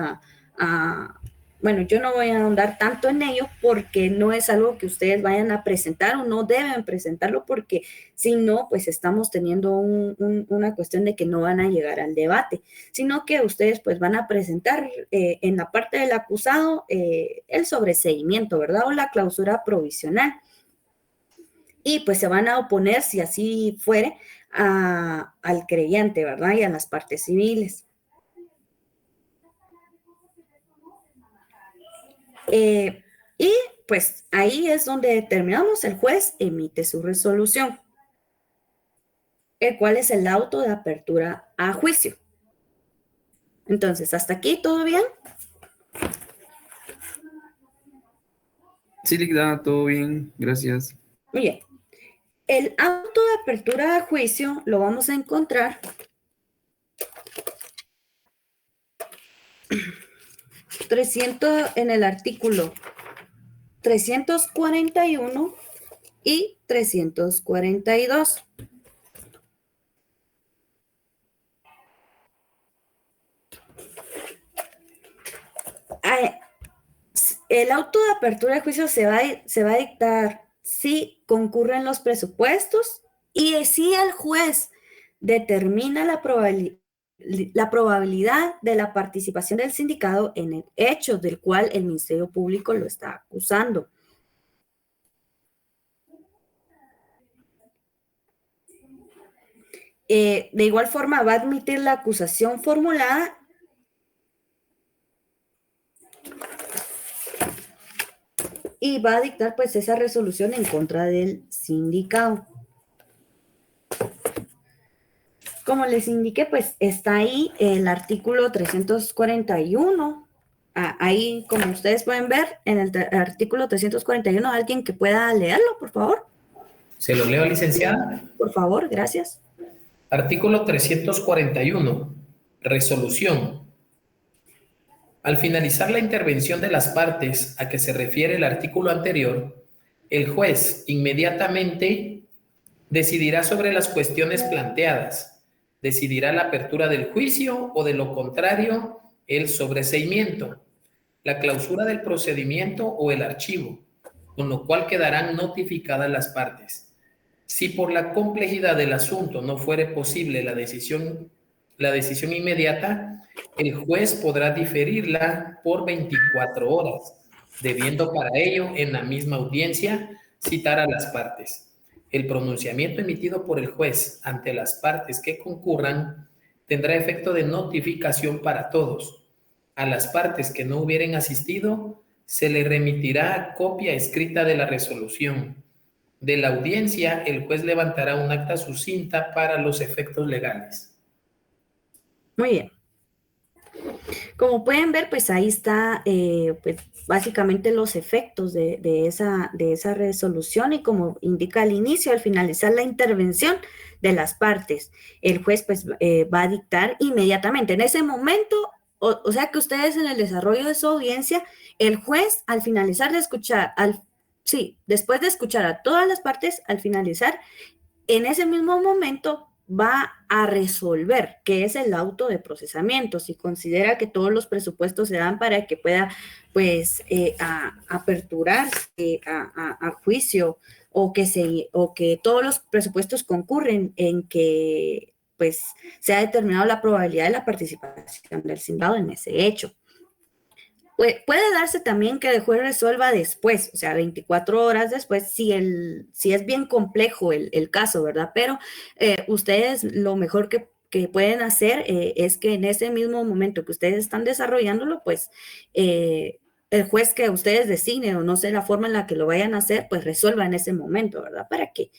bueno, yo no voy a ahondar tanto en ello porque no es algo que ustedes vayan a presentar o no deben presentarlo porque si no, pues estamos teniendo una cuestión de que no van a llegar al debate, sino que ustedes pues van a presentar en la parte del acusado el sobreseimiento, ¿verdad? O la clausura provisional. Y pues se van a oponer, si así fuere, al creyente, ¿verdad? Y a las partes civiles. Y pues ahí es donde determinamos, el juez emite su resolución, el cual es el auto de apertura a juicio. Entonces, ¿hasta aquí todo bien? Sí, Ligda, todo bien, gracias. Muy bien. El auto de apertura a juicio lo vamos a encontrar en el artículo 341 y 342. El auto de apertura de juicio se va a dictar si concurren los presupuestos y si el juez determina la probabilidad de la participación del sindicato en el hecho del cual el Ministerio Público lo está acusando. De igual forma, va a admitir la acusación formulada y va a dictar pues esa resolución en contra del sindicato. Como les indiqué, pues está ahí el artículo 341. Ahí, como ustedes pueden ver, en el artículo 341, alguien que pueda leerlo, por favor. ¿Se lo leo, licenciada? Por favor, gracias. Artículo 341. Resolución. Al finalizar la intervención de las partes a que se refiere el artículo anterior, el juez inmediatamente decidirá sobre las cuestiones planteadas, decidirá la apertura del juicio o, de lo contrario, el sobreseimiento, la clausura del procedimiento o el archivo, con lo cual quedarán notificadas las partes. Si por la complejidad del asunto no fuere posible la decisión inmediata, el juez podrá diferirla por 24 horas, debiendo para ello en la misma audiencia citar a las partes. El pronunciamiento emitido por el juez ante las partes que concurran tendrá efecto de notificación para todos. A las partes que no hubieren asistido, se le remitirá copia escrita de la resolución. De la audiencia, el juez levantará un acta sucinta para los efectos legales. Muy bien. Como pueden ver, pues ahí está pues, básicamente los efectos de esa resolución, y como indica al inicio, al finalizar la intervención de las partes, el juez pues va a dictar inmediatamente. En ese momento, o sea que ustedes en el desarrollo de su audiencia, el juez al finalizar de escuchar, después de escuchar a todas las partes, al finalizar, en ese mismo momento va a resolver, que es el auto de procesamiento, si considera que todos los presupuestos se dan para que pueda, pues, aperturar a juicio, o que todos los presupuestos concurren en que, pues, se ha determinado la probabilidad de la participación del sindicato en ese hecho. Puede darse también que el juez resuelva después, o sea, 24 horas después, si es bien complejo el caso, ¿verdad? Pero ustedes lo mejor que pueden hacer es que en ese mismo momento que ustedes están desarrollándolo, pues el juez que ustedes designen, o no sé la forma en la que lo vayan a hacer, pues resuelva en ese momento, ¿verdad? Para que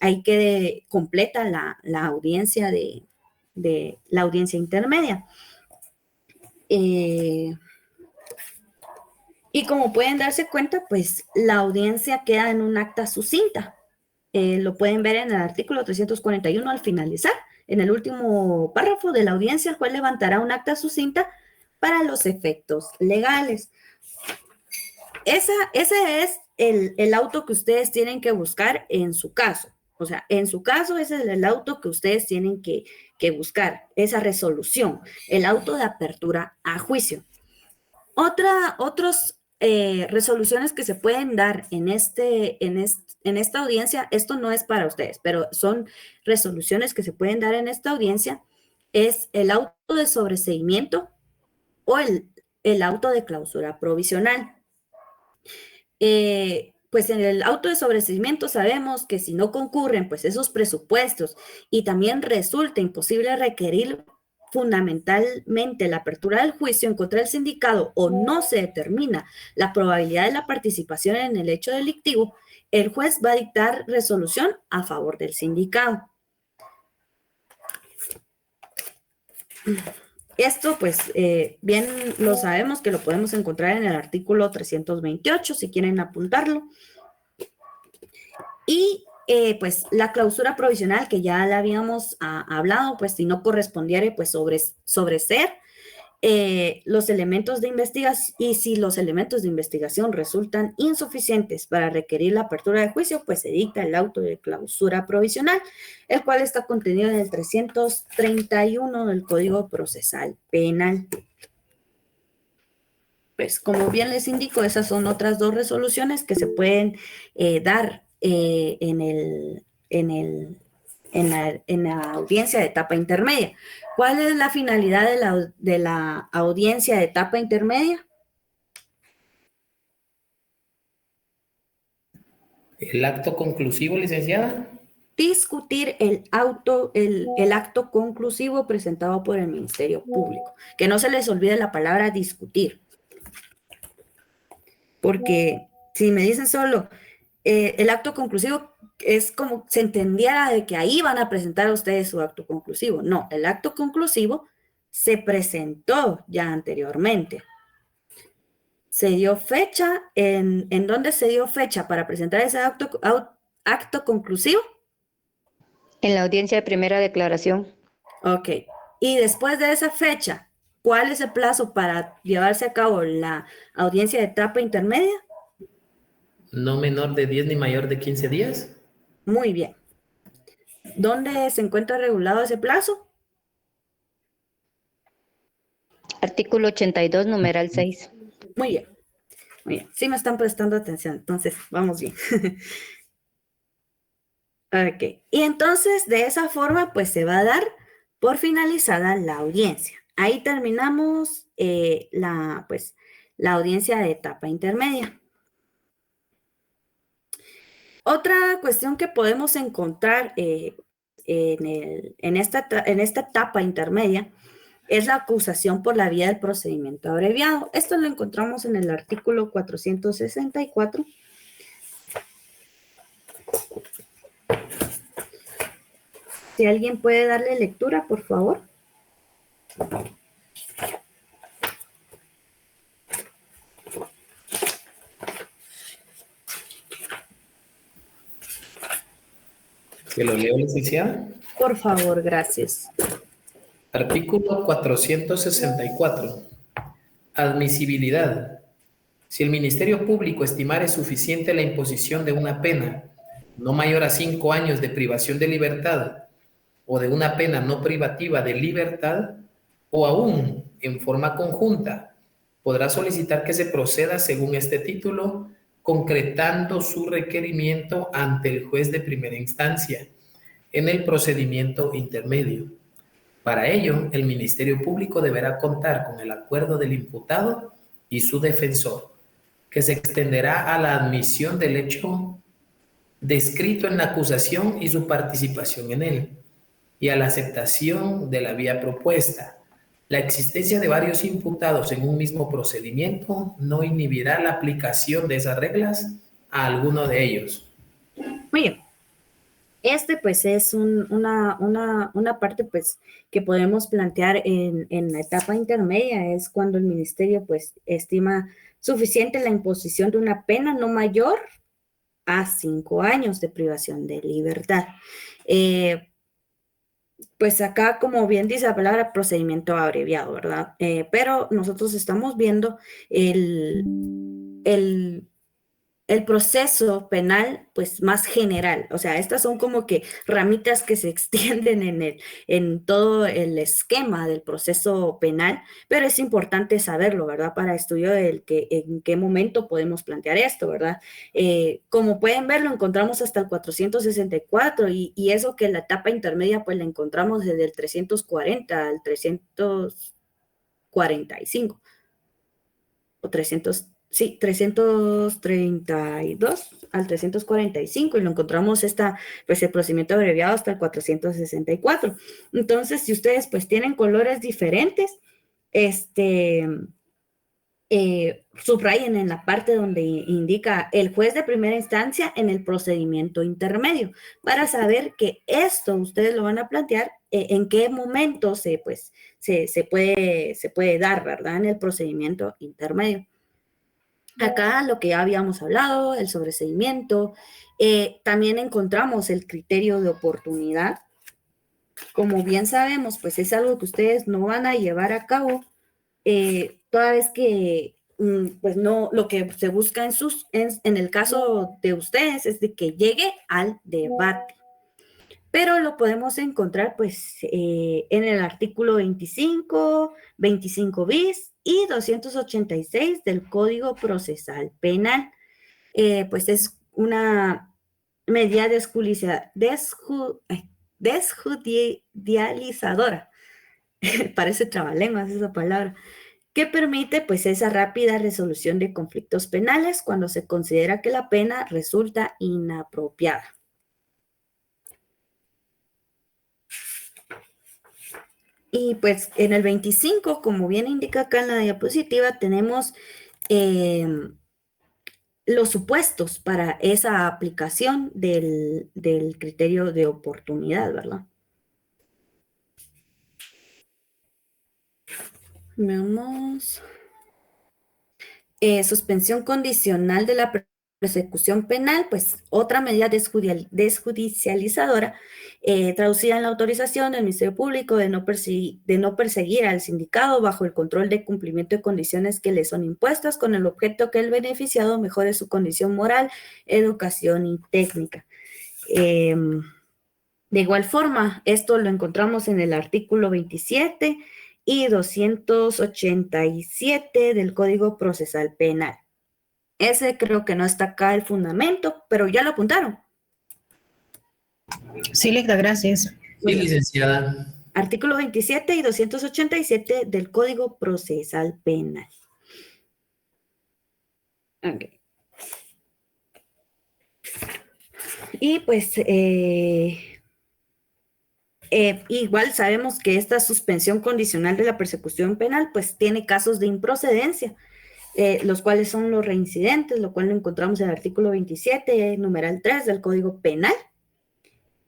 ahí quede completa la audiencia la audiencia intermedia. Y como pueden darse cuenta, pues la audiencia queda en un acta sucinta. Lo pueden ver en el artículo 341 al finalizar. En el último párrafo de la audiencia, el juez levantará un acta sucinta para los efectos legales. Ese es el auto que ustedes tienen que buscar en su caso. O sea, en su caso, ese es el auto que ustedes tienen que buscar, esa resolución, el auto de apertura a juicio. Otros resoluciones que se pueden dar en esta audiencia, esto no es para ustedes, pero son resoluciones que se pueden dar en esta audiencia, es el auto de sobreseimiento o el auto de clausura provisional. Pues en el auto de sobreseimiento sabemos que si no concurren pues esos presupuestos y también resulta imposible requerir fundamentalmente la apertura del juicio en contra del sindicato, o no se determina la probabilidad de la participación en el hecho delictivo, el juez va a dictar resolución a favor del sindicato. Esto, pues, bien lo sabemos que lo podemos encontrar en el artículo 328, si quieren apuntarlo. Y pues la clausura provisional, que ya la habíamos hablado, pues si no correspondiera pues sobre ser, los elementos de investigación, y si los elementos de investigación resultan insuficientes para requerir la apertura de juicio, pues se dicta el auto de clausura provisional, el cual está contenido en el 331 del Código Procesal Penal. Pues como bien les indico, esas son otras dos resoluciones que se pueden dar en la audiencia de etapa intermedia. ¿Cuál es la finalidad de la audiencia de etapa intermedia? ¿El acto conclusivo, licenciada? Discutir el acto conclusivo presentado por el Ministerio Público. Que no se les olvide la palabra discutir. Porque si me dicen solo el acto conclusivo, es como se entendiera de que ahí van a presentar a ustedes su acto conclusivo. No, el acto conclusivo se presentó ya anteriormente. Se dio fecha, ¿en dónde se dio fecha para presentar ese acto conclusivo? En la audiencia de primera declaración. Ok. Y después de esa fecha, ¿cuál es el plazo para llevarse a cabo la audiencia de etapa intermedia? No menor de 10 ni mayor de 15 días. Muy bien. ¿Dónde se encuentra regulado ese plazo? Artículo 82, numeral 6. Muy bien. Muy bien. Sí me están prestando atención, entonces vamos bien. Ok. Y entonces, de esa forma, pues se va a dar por finalizada la audiencia. Ahí terminamos la audiencia de etapa intermedia. Otra cuestión que podemos encontrar en esta etapa intermedia es la acusación por la vía del procedimiento abreviado. Esto lo encontramos en el artículo 464. Si alguien puede darle lectura, por favor. ¿Que lo leo, licenciada? Por favor, gracias. Artículo 464. Admisibilidad. Si el Ministerio Público estimare suficiente la imposición de una pena no mayor a 5 años de privación de libertad o de una pena no privativa de libertad, o aún en forma conjunta, podrá solicitar que se proceda según este título, concretando su requerimiento ante el juez de primera instancia en el procedimiento intermedio. Para ello, el Ministerio Público deberá contar con el acuerdo del imputado y su defensor, que se extenderá a la admisión del hecho descrito en la acusación y su participación en él, y a la aceptación de la vía propuesta. La existencia de varios imputados en un mismo procedimiento no inhibirá la aplicación de esas reglas a alguno de ellos. Muy bien. Este pues es una parte pues que podemos plantear en la etapa intermedia, es cuando el ministerio pues estima suficiente la imposición de una pena no mayor a 5 años de privación de libertad. Pues acá, como bien dice la palabra, procedimiento abreviado, ¿verdad? Pero nosotros estamos viendo el proceso penal, pues, más general. O sea, estas son como que ramitas que se extienden en todo el esquema del proceso penal, pero es importante saberlo, ¿verdad? Para estudio en qué momento podemos plantear esto, ¿verdad? Como pueden ver, lo encontramos hasta el 464 y eso que la etapa intermedia, pues, la encontramos desde el 340 al 345 o 332 al 345 y lo encontramos pues el procedimiento abreviado hasta el 464. Entonces, si ustedes pues tienen colores diferentes, subrayen en la parte donde indica el juez de primera instancia en el procedimiento intermedio para saber que esto ustedes lo van a plantear en qué momento se puede dar, ¿verdad? En el procedimiento intermedio. Acá lo que ya habíamos hablado, el sobreseimiento, también encontramos el criterio de oportunidad. Como bien sabemos, pues es algo que ustedes no van a llevar a cabo toda vez que pues no, lo que se busca en el caso de ustedes es de que llegue al debate. Pero lo podemos encontrar pues en el artículo 25, 25 bis y 286 del Código Procesal Penal. Pues es una medida desjudicializadora, parece trabalenguas esa palabra, que permite pues esa rápida resolución de conflictos penales cuando se considera que la pena resulta inapropiada. Y pues en el 25, como bien indica acá en la diapositiva, tenemos los supuestos para esa aplicación del criterio de oportunidad, ¿verdad? Veamos. Suspensión condicional de la persecución penal, pues otra medida desjudicializadora, traducida en la autorización del Ministerio Público de no perseguir al sindicado bajo el control de cumplimiento de condiciones que le son impuestas con el objeto que el beneficiado mejore su condición moral, educación y técnica. De igual forma, esto lo encontramos en el artículo 27 y 287 del Código Procesal Penal. Ese creo que no está acá el fundamento, pero ya lo apuntaron. Sí, Lecta, gracias. Sí, licenciada. Artículo 27 y 287 del Código Procesal Penal. Ok. Y pues igual sabemos que esta suspensión condicional de la persecución penal pues tiene casos de improcedencia, los cuales son los reincidentes, lo cual lo encontramos en el artículo 27, numeral 3 del Código Penal,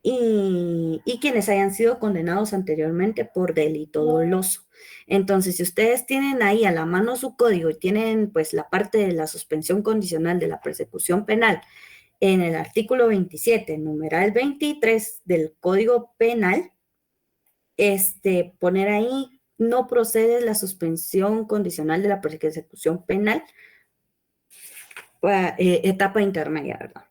y quienes hayan sido condenados anteriormente por delito doloso. Entonces, si ustedes tienen ahí a la mano su código y tienen pues la parte de la suspensión condicional de la persecución penal en el artículo 27, numeral 23 del Código Penal, poner ahí no procede la suspensión condicional de la persecución penal, etapa intermedia, ¿verdad?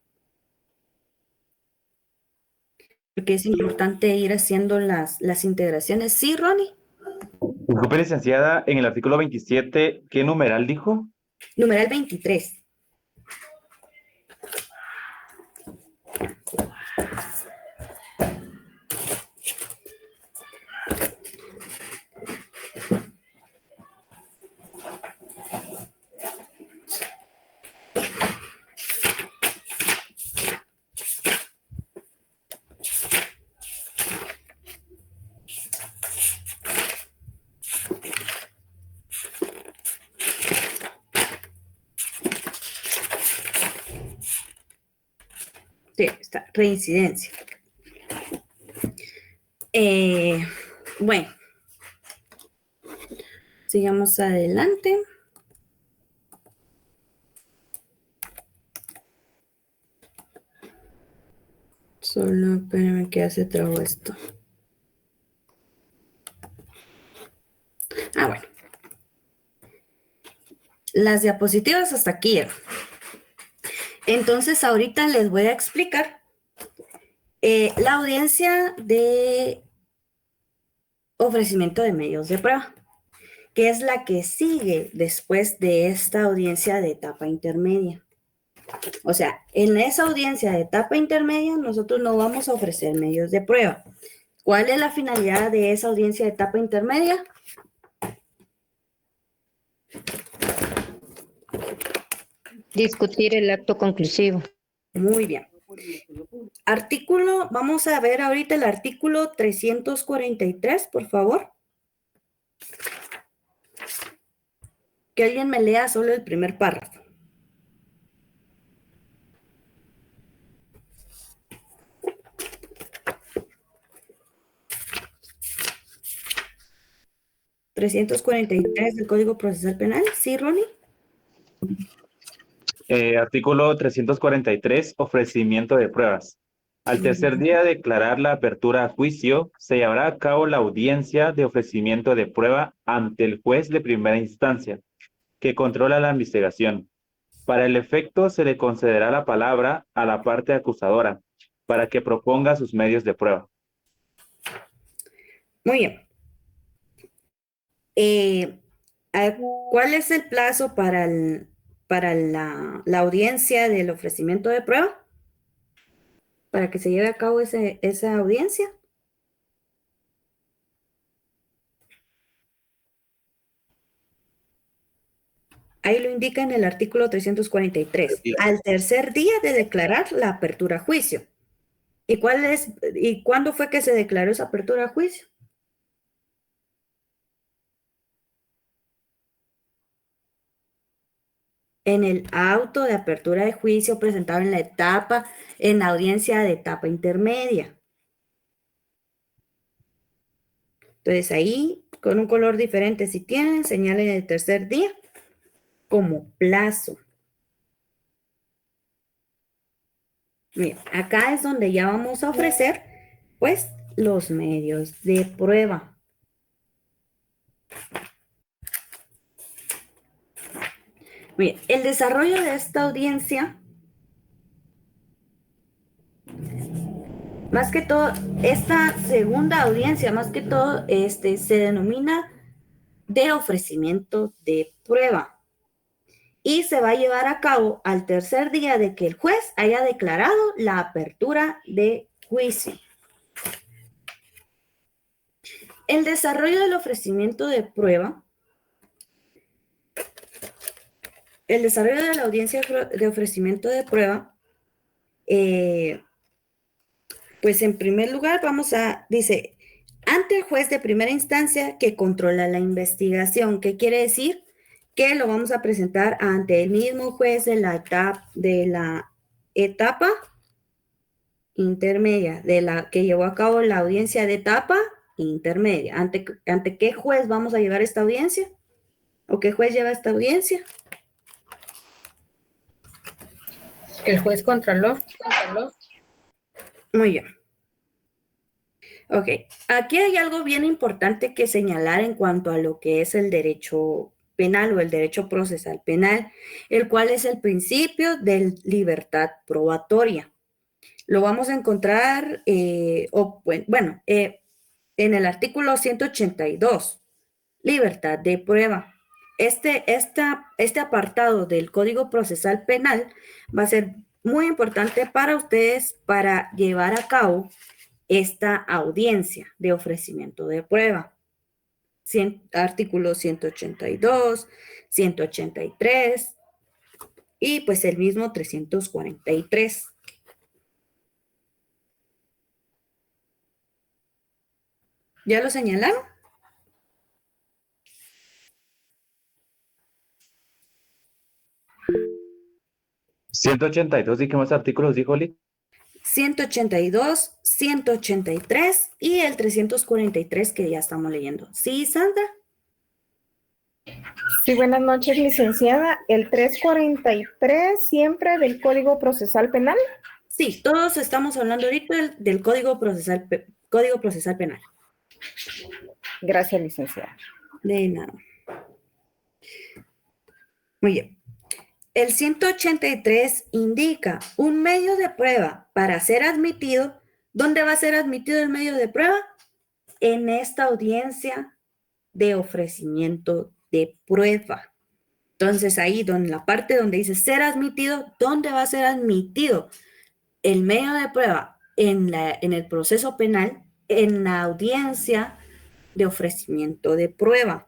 Porque es importante ir haciendo las integraciones. ¿Sí, Ronnie? Disculpe, licenciada, en el artículo 27, ¿qué numeral dijo? Numeral 23. Sí, está, reincidencia. Bueno, sigamos adelante. Solo espérenme que ya se trabó esto. Ah, bueno. Las diapositivas hasta aquí llegan. Entonces, ahorita les voy a explicar la audiencia de ofrecimiento de medios de prueba, que es la que sigue después de esta audiencia de etapa intermedia. O sea, en esa audiencia de etapa intermedia, nosotros no vamos a ofrecer medios de prueba. ¿Cuál es la finalidad de esa audiencia de etapa intermedia? Discutir el acto conclusivo. Muy bien. Vamos a ver ahorita el artículo 343, por favor. Que alguien me lea solo el primer párrafo. ¿343 del Código Procesal Penal? ¿Sí, Ronnie? Artículo 343, ofrecimiento de pruebas. Al tercer día de declarar la apertura a juicio, se llevará a cabo la audiencia de ofrecimiento de prueba ante el juez de primera instancia, que controla la investigación. Para el efecto, se le concederá la palabra a la parte acusadora para que proponga sus medios de prueba. Muy bien. ¿Cuál es el plazo para la audiencia del ofrecimiento de prueba? Para que se lleve a cabo esa audiencia. Ahí lo indica en el artículo 343. Al tercer día de declarar la apertura a juicio. ¿Y cuándo fue que se declaró esa apertura a juicio? En el auto de apertura de juicio presentado en la audiencia de etapa intermedia. Entonces ahí, con un color diferente si tienen, señalen el tercer día como plazo. Bien, acá es donde ya vamos a ofrecer, pues, los medios de prueba. Bien, el desarrollo de esta audiencia, más que todo, esta segunda audiencia, más que todo, se denomina de ofrecimiento de prueba. Y se va a llevar a cabo al tercer día de que el juez haya declarado la apertura de juicio. El desarrollo del ofrecimiento de prueba, el desarrollo de la audiencia de ofrecimiento de prueba, pues en primer lugar dice, ante el juez de primera instancia que controla la investigación. ¿Qué quiere decir? Que lo vamos a presentar ante el mismo juez de la etapa intermedia, que llevó a cabo la audiencia de etapa intermedia. ¿Ante qué juez vamos a llevar esta audiencia? ¿O qué juez lleva esta audiencia? El juez contralor. Muy bien. Ok, aquí hay algo bien importante que señalar en cuanto a lo que es el derecho penal o el derecho procesal penal, el cual es el principio de libertad probatoria. Lo vamos a encontrar, en el artículo 182, libertad de prueba. Este apartado del Código Procesal Penal va a ser muy importante para ustedes para llevar a cabo esta audiencia de ofrecimiento de prueba. Artículos 182, 183 y pues el mismo 343. ¿Ya lo señalaron? ¿182 y qué más artículos dijo Lee? 182, 183 y el 343 que ya estamos leyendo. ¿Sí, Sandra? Sí, buenas noches, licenciada. ¿El 343 siempre del Código Procesal Penal? Sí, todos estamos hablando ahorita del Código Procesal Penal. Gracias, licenciada. De nada. Muy bien. El 183 indica un medio de prueba para ser admitido. ¿Dónde va a ser admitido el medio de prueba? En esta audiencia de ofrecimiento de prueba. Entonces ahí, en la parte donde dice ser admitido, ¿dónde va a ser admitido el medio de prueba? En el proceso penal, en la audiencia de ofrecimiento de prueba.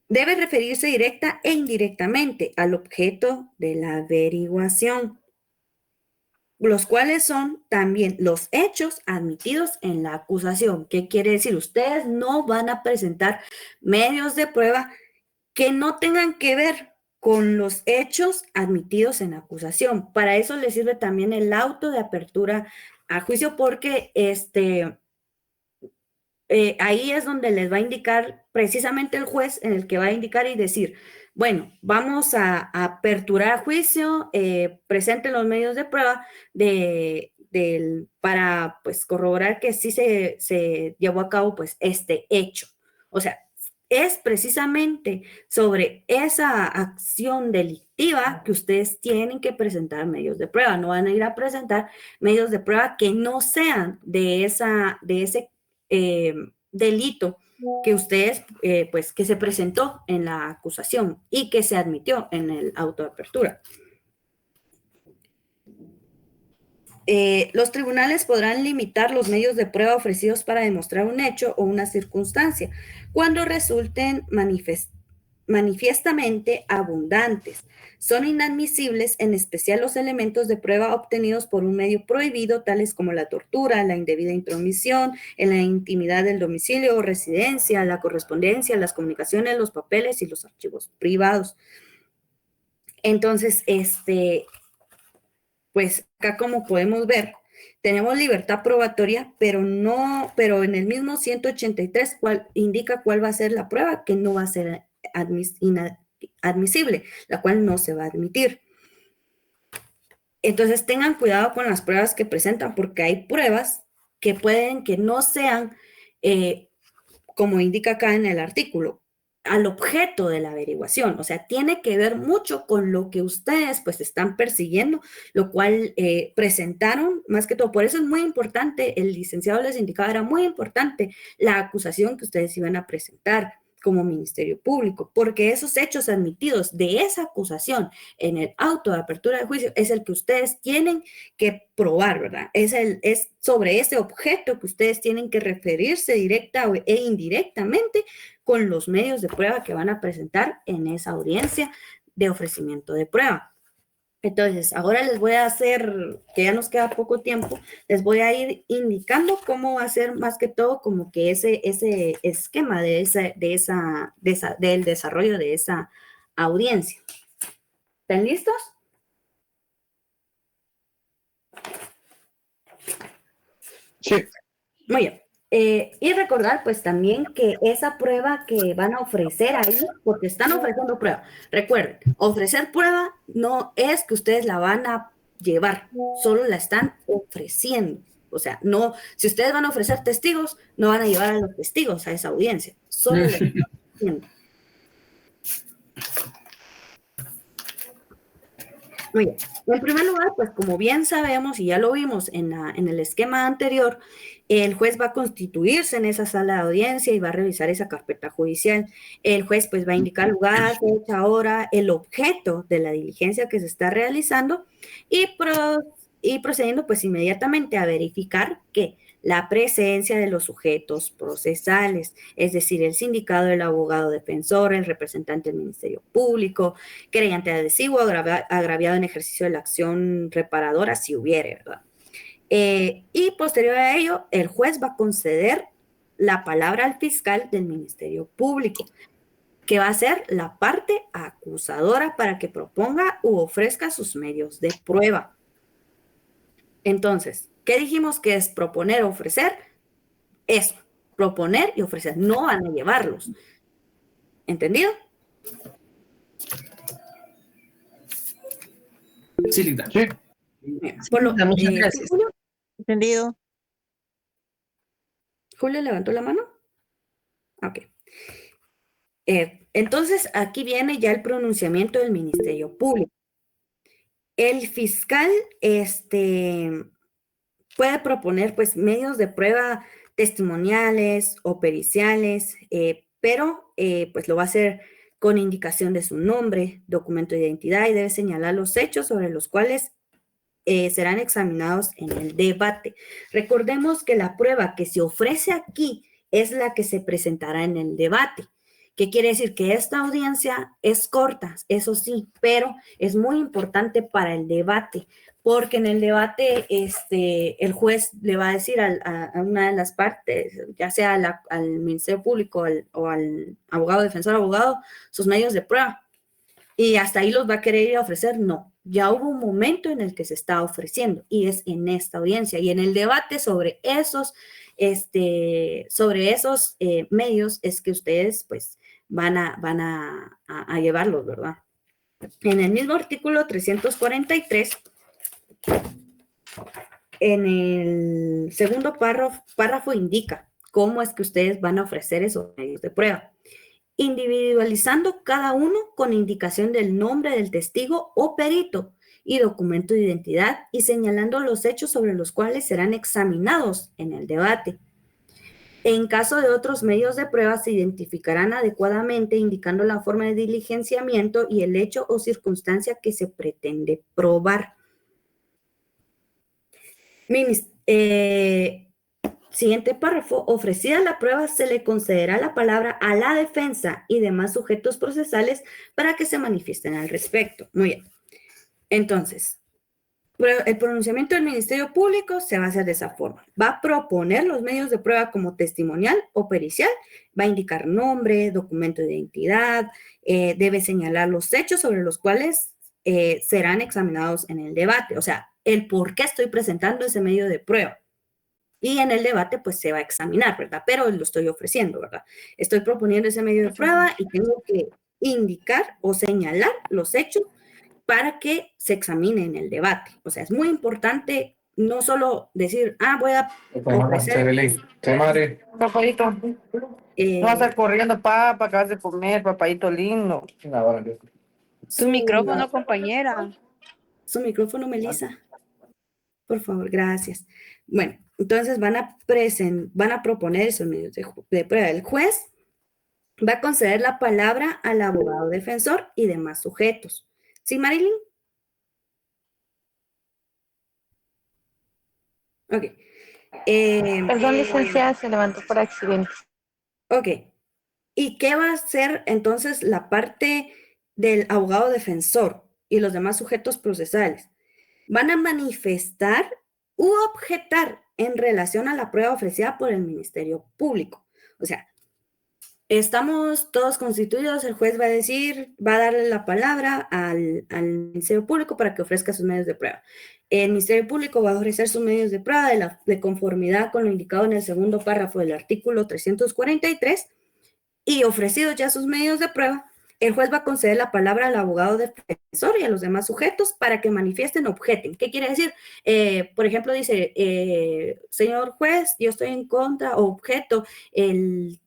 Debe referirse directa e indirectamente al objeto de la averiguación, los cuales son también los hechos admitidos en la acusación. ¿Qué quiere decir? Ustedes no van a presentar medios de prueba que no tengan que ver con los hechos admitidos en la acusación. Para eso les sirve también el auto de apertura a juicio, porque ahí es donde les va a indicar precisamente el juez, en el que va a indicar y decir, bueno, vamos a aperturar juicio, presenten los medios de prueba para pues corroborar que sí se llevó a cabo pues este hecho. O sea, es precisamente sobre esa acción delictiva que ustedes tienen que presentar medios de prueba. No van a ir a presentar medios de prueba que no sean de ese delito que ustedes, pues, que se presentó en la acusación y que se admitió en el auto de apertura. Los tribunales podrán limitar los medios de prueba ofrecidos para demostrar un hecho o una circunstancia cuando resulten manifiestamente abundantes. Son inadmisibles en especial los elementos de prueba obtenidos por un medio prohibido, tales como la tortura, la indebida intromisión en la intimidad del domicilio o residencia, la correspondencia, las comunicaciones, los papeles y los archivos privados. Entonces, pues acá como podemos ver, tenemos libertad probatoria, pero en el mismo 183 indica cuál va a ser la prueba que no va a ser admisible, la cual no se va a admitir. Entonces tengan cuidado con las pruebas que presentan, porque hay pruebas que pueden que no sean, como indica acá en el artículo, al objeto de la averiguación. O sea, tiene que ver mucho con lo que ustedes pues están persiguiendo, lo cual presentaron, más que todo. Por eso es muy importante, el licenciado les indicaba, era muy importante la acusación que ustedes iban a presentar como Ministerio Público, porque esos hechos admitidos de esa acusación en el auto de apertura de juicio es el que ustedes tienen que probar, ¿verdad? Es sobre ese objeto que ustedes tienen que referirse directa e indirectamente con los medios de prueba que van a presentar en esa audiencia de ofrecimiento de prueba. Entonces, ahora les voy a hacer, que ya nos queda poco tiempo, les voy a ir indicando cómo va a ser más que todo como que ese esquema del desarrollo de esa audiencia. ¿Están listos? Sí. Muy bien. Y recordar pues también que esa prueba que van a ofrecer ahí, porque están ofreciendo prueba, recuerden, ofrecer prueba no es que ustedes la van a llevar, solo la están ofreciendo. O sea, no, si ustedes van a ofrecer testigos, no van a llevar a los testigos a esa audiencia, solo la están ofreciendo. Muy bien. En primer lugar, pues como bien sabemos y ya lo vimos en el esquema anterior, el juez va a constituirse en esa sala de audiencia y va a revisar esa carpeta judicial. El juez pues va a indicar lugar, fecha, hora, el objeto de la diligencia que se está realizando y procediendo pues inmediatamente a verificar que la presencia de los sujetos procesales, es decir, el sindicado, el abogado defensor, el representante del Ministerio Público, querellante adhesivo, agraviado en ejercicio de la acción reparadora, si hubiere, ¿verdad? Y posterior a ello, el juez va a conceder la palabra al fiscal del Ministerio Público, que va a ser la parte acusadora para que proponga u ofrezca sus medios de prueba. Entonces, ¿qué dijimos que es proponer o ofrecer? Eso, proponer y ofrecer, no van a llevarlos. ¿Entendido? Sí, Linda. Sí. Muchas gracias. Julio, Entendido. ¿Julio levantó la mano? Ok. Entonces, aquí viene ya el pronunciamiento del Ministerio Público. El fiscal puede proponer pues medios de prueba testimoniales o periciales, pero pues lo va a hacer con indicación de su nombre, documento de identidad, y debe señalar los hechos sobre los cuales serán examinados en el debate. Recordemos que la prueba que se ofrece aquí es la que se presentará en el debate. ¿Qué quiere decir? Que esta audiencia es corta, eso sí, pero es muy importante para el debate, porque en el debate el juez le va a decir a una de las partes, ya sea al Ministerio Público o al abogado defensor, abogado, sus medios de prueba. Y hasta ahí los va a querer ir a ofrecer. No, ya hubo un momento en el que se está ofreciendo y es en esta audiencia y en el debate sobre esos sobre esos medios es que ustedes pues van a llevarlos, ¿verdad? En el mismo artículo 343, en el segundo párrafo indica cómo es que ustedes van a ofrecer esos medios de prueba, individualizando cada uno con indicación del nombre del testigo o perito y documento de identidad y señalando los hechos sobre los cuales serán examinados en el debate. En caso de otros medios de prueba, se identificarán adecuadamente indicando la forma de diligenciamiento y el hecho o circunstancia que se pretende probar. Siguiente párrafo. Ofrecida la prueba, se le concederá la palabra a la defensa y demás sujetos procesales para que se manifiesten al respecto. Muy bien. Entonces, el pronunciamiento del Ministerio Público se va a hacer de esa forma. Va a proponer los medios de prueba como testimonial o pericial, va a indicar nombre, documento de identidad, debe señalar los hechos sobre los cuales serán examinados en el debate, o sea, el por qué estoy presentando ese medio de prueba. Y en el debate, pues, se va a examinar, ¿verdad? Pero lo estoy ofreciendo, ¿verdad? Estoy proponiendo ese medio de prueba y tengo que indicar o señalar los hechos para que se examine en el debate. O sea, es muy importante no solo decir, voy a ofrecer... Papadito, no vas a estar corriendo, papá, acabas de comer, papadito lindo. Su micrófono, compañera. Su micrófono, Melissa. Por favor, gracias. Bueno, entonces van a proponer esos medios de prueba. El juez va a conceder la palabra al abogado defensor y demás sujetos. ¿Sí, Marilyn? Ok. Perdón, licenciada, se levantó por accidente. Ok. ¿Y qué va a hacer entonces la parte del abogado defensor y los demás sujetos procesales? Van a manifestar u objetar en relación a la prueba ofrecida por el Ministerio Público. O sea, estamos todos constituidos, el juez va a darle la palabra al Ministerio Público para que ofrezca sus medios de prueba. El Ministerio Público va a ofrecer sus medios de prueba de conformidad con lo indicado en el segundo párrafo del artículo 343 y ofrecidos ya sus medios de prueba, el juez va a conceder la palabra al abogado defensor y a los demás sujetos para que manifiesten o objeten. ¿Qué quiere decir? Por ejemplo, dice, señor juez, yo estoy en contra o objeto el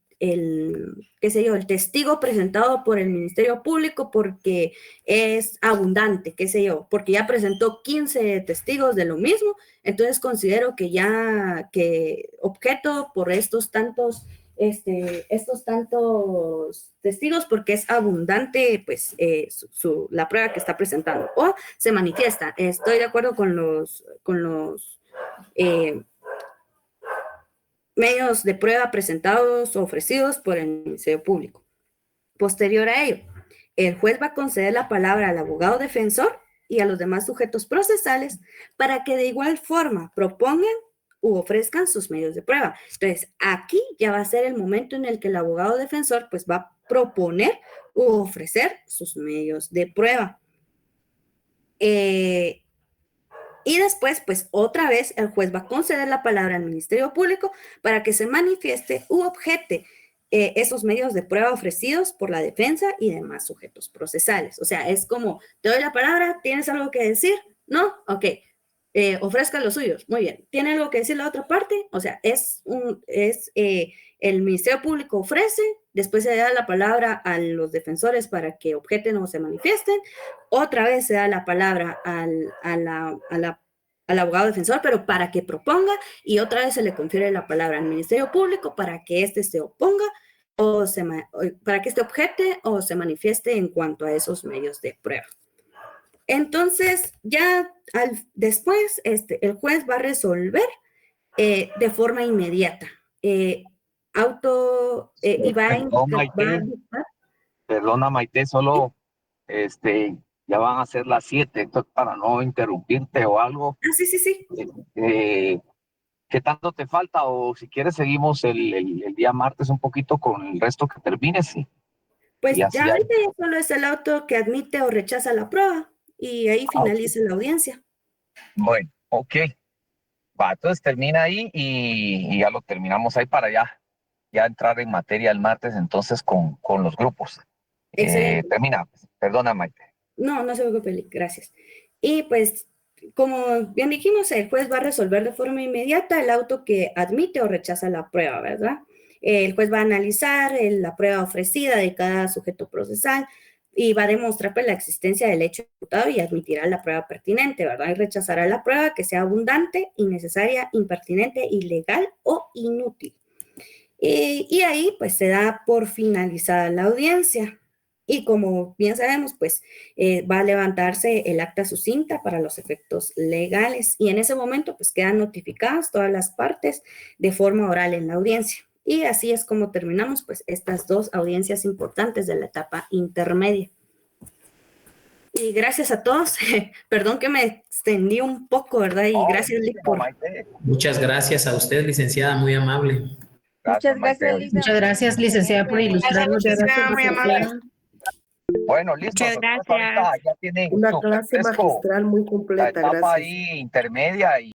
testigo presentado por el Ministerio Público porque es abundante, qué sé yo, porque ya presentó 15 testigos de lo mismo, entonces considero que objeto por estos tantos testigos porque es abundante pues la prueba que está presentando o se manifiesta. Estoy de acuerdo con los medios de prueba presentados o ofrecidos por el Ministerio Público. Posterior a ello, el juez va a conceder la palabra al abogado defensor y a los demás sujetos procesales para que de igual forma propongan u ofrezcan sus medios de prueba. Entonces, aquí ya va a ser el momento en el que el abogado defensor pues va a proponer u ofrecer sus medios de prueba. Y después, pues otra vez el juez va a conceder la palabra al Ministerio Público para que se manifieste u objete esos medios de prueba ofrecidos por la defensa y demás sujetos procesales. O sea, es como, te doy la palabra, ¿tienes algo que decir? ¿No? Ok. Ofrezcan los suyos. Muy bien. ¿Tiene algo que decir la otra parte? O sea, el Ministerio Público ofrece, después se da la palabra a los defensores para que objeten o se manifiesten, otra vez se da la palabra al abogado defensor, pero para que proponga, y otra vez se le confiere la palabra al Ministerio Público para que éste se oponga para que éste objete o se manifieste en cuanto a esos medios de prueba. Entonces, ya después el juez va a resolver de forma inmediata. Y va a indicar... Perdona, Maite, solo ya van a ser las 7, entonces para no interrumpirte o algo. Sí. ¿Qué tanto te falta? O si quieres seguimos el día martes un poquito con el resto que termines. Sí. Pues ya ahorita solo es el auto que admite o rechaza la prueba y ahí finaliza la audiencia. Bueno, ok. Va, entonces termina ahí y ya lo terminamos ahí para ya entrar en materia el martes entonces con los grupos. Excelente. Termina, perdona Maite. No, no se preocupe, gracias. Y pues, como bien dijimos, el juez va a resolver de forma inmediata el auto que admite o rechaza la prueba, ¿verdad? El juez va a analizar la prueba ofrecida de cada sujeto procesal y va a demostrar pues, la existencia del hecho imputado y admitirá la prueba pertinente, ¿verdad? Y rechazará la prueba que sea abundante, innecesaria, impertinente, ilegal o inútil. Y ahí pues se da por finalizada la audiencia. Y como bien sabemos, pues va a levantarse el acta sucinta para los efectos legales y en ese momento pues quedan notificadas todas las partes de forma oral en la audiencia. Y así es como terminamos pues estas dos audiencias importantes de la etapa intermedia. Y gracias a todos. Perdón que me extendí un poco, ¿verdad? Y gracias, Lick, por... Muchas gracias a usted, licenciada, muy amable. Muchas gracias, Lisa. Muchas gracias, licenciada, por ilustrarnos. Gracias, Muy amable. Bueno, listo. Muchas Entonces, ahorita gracias. ya tienen Una súper clase fresco magistral muy la completa, etapa gracias. ahí intermedia y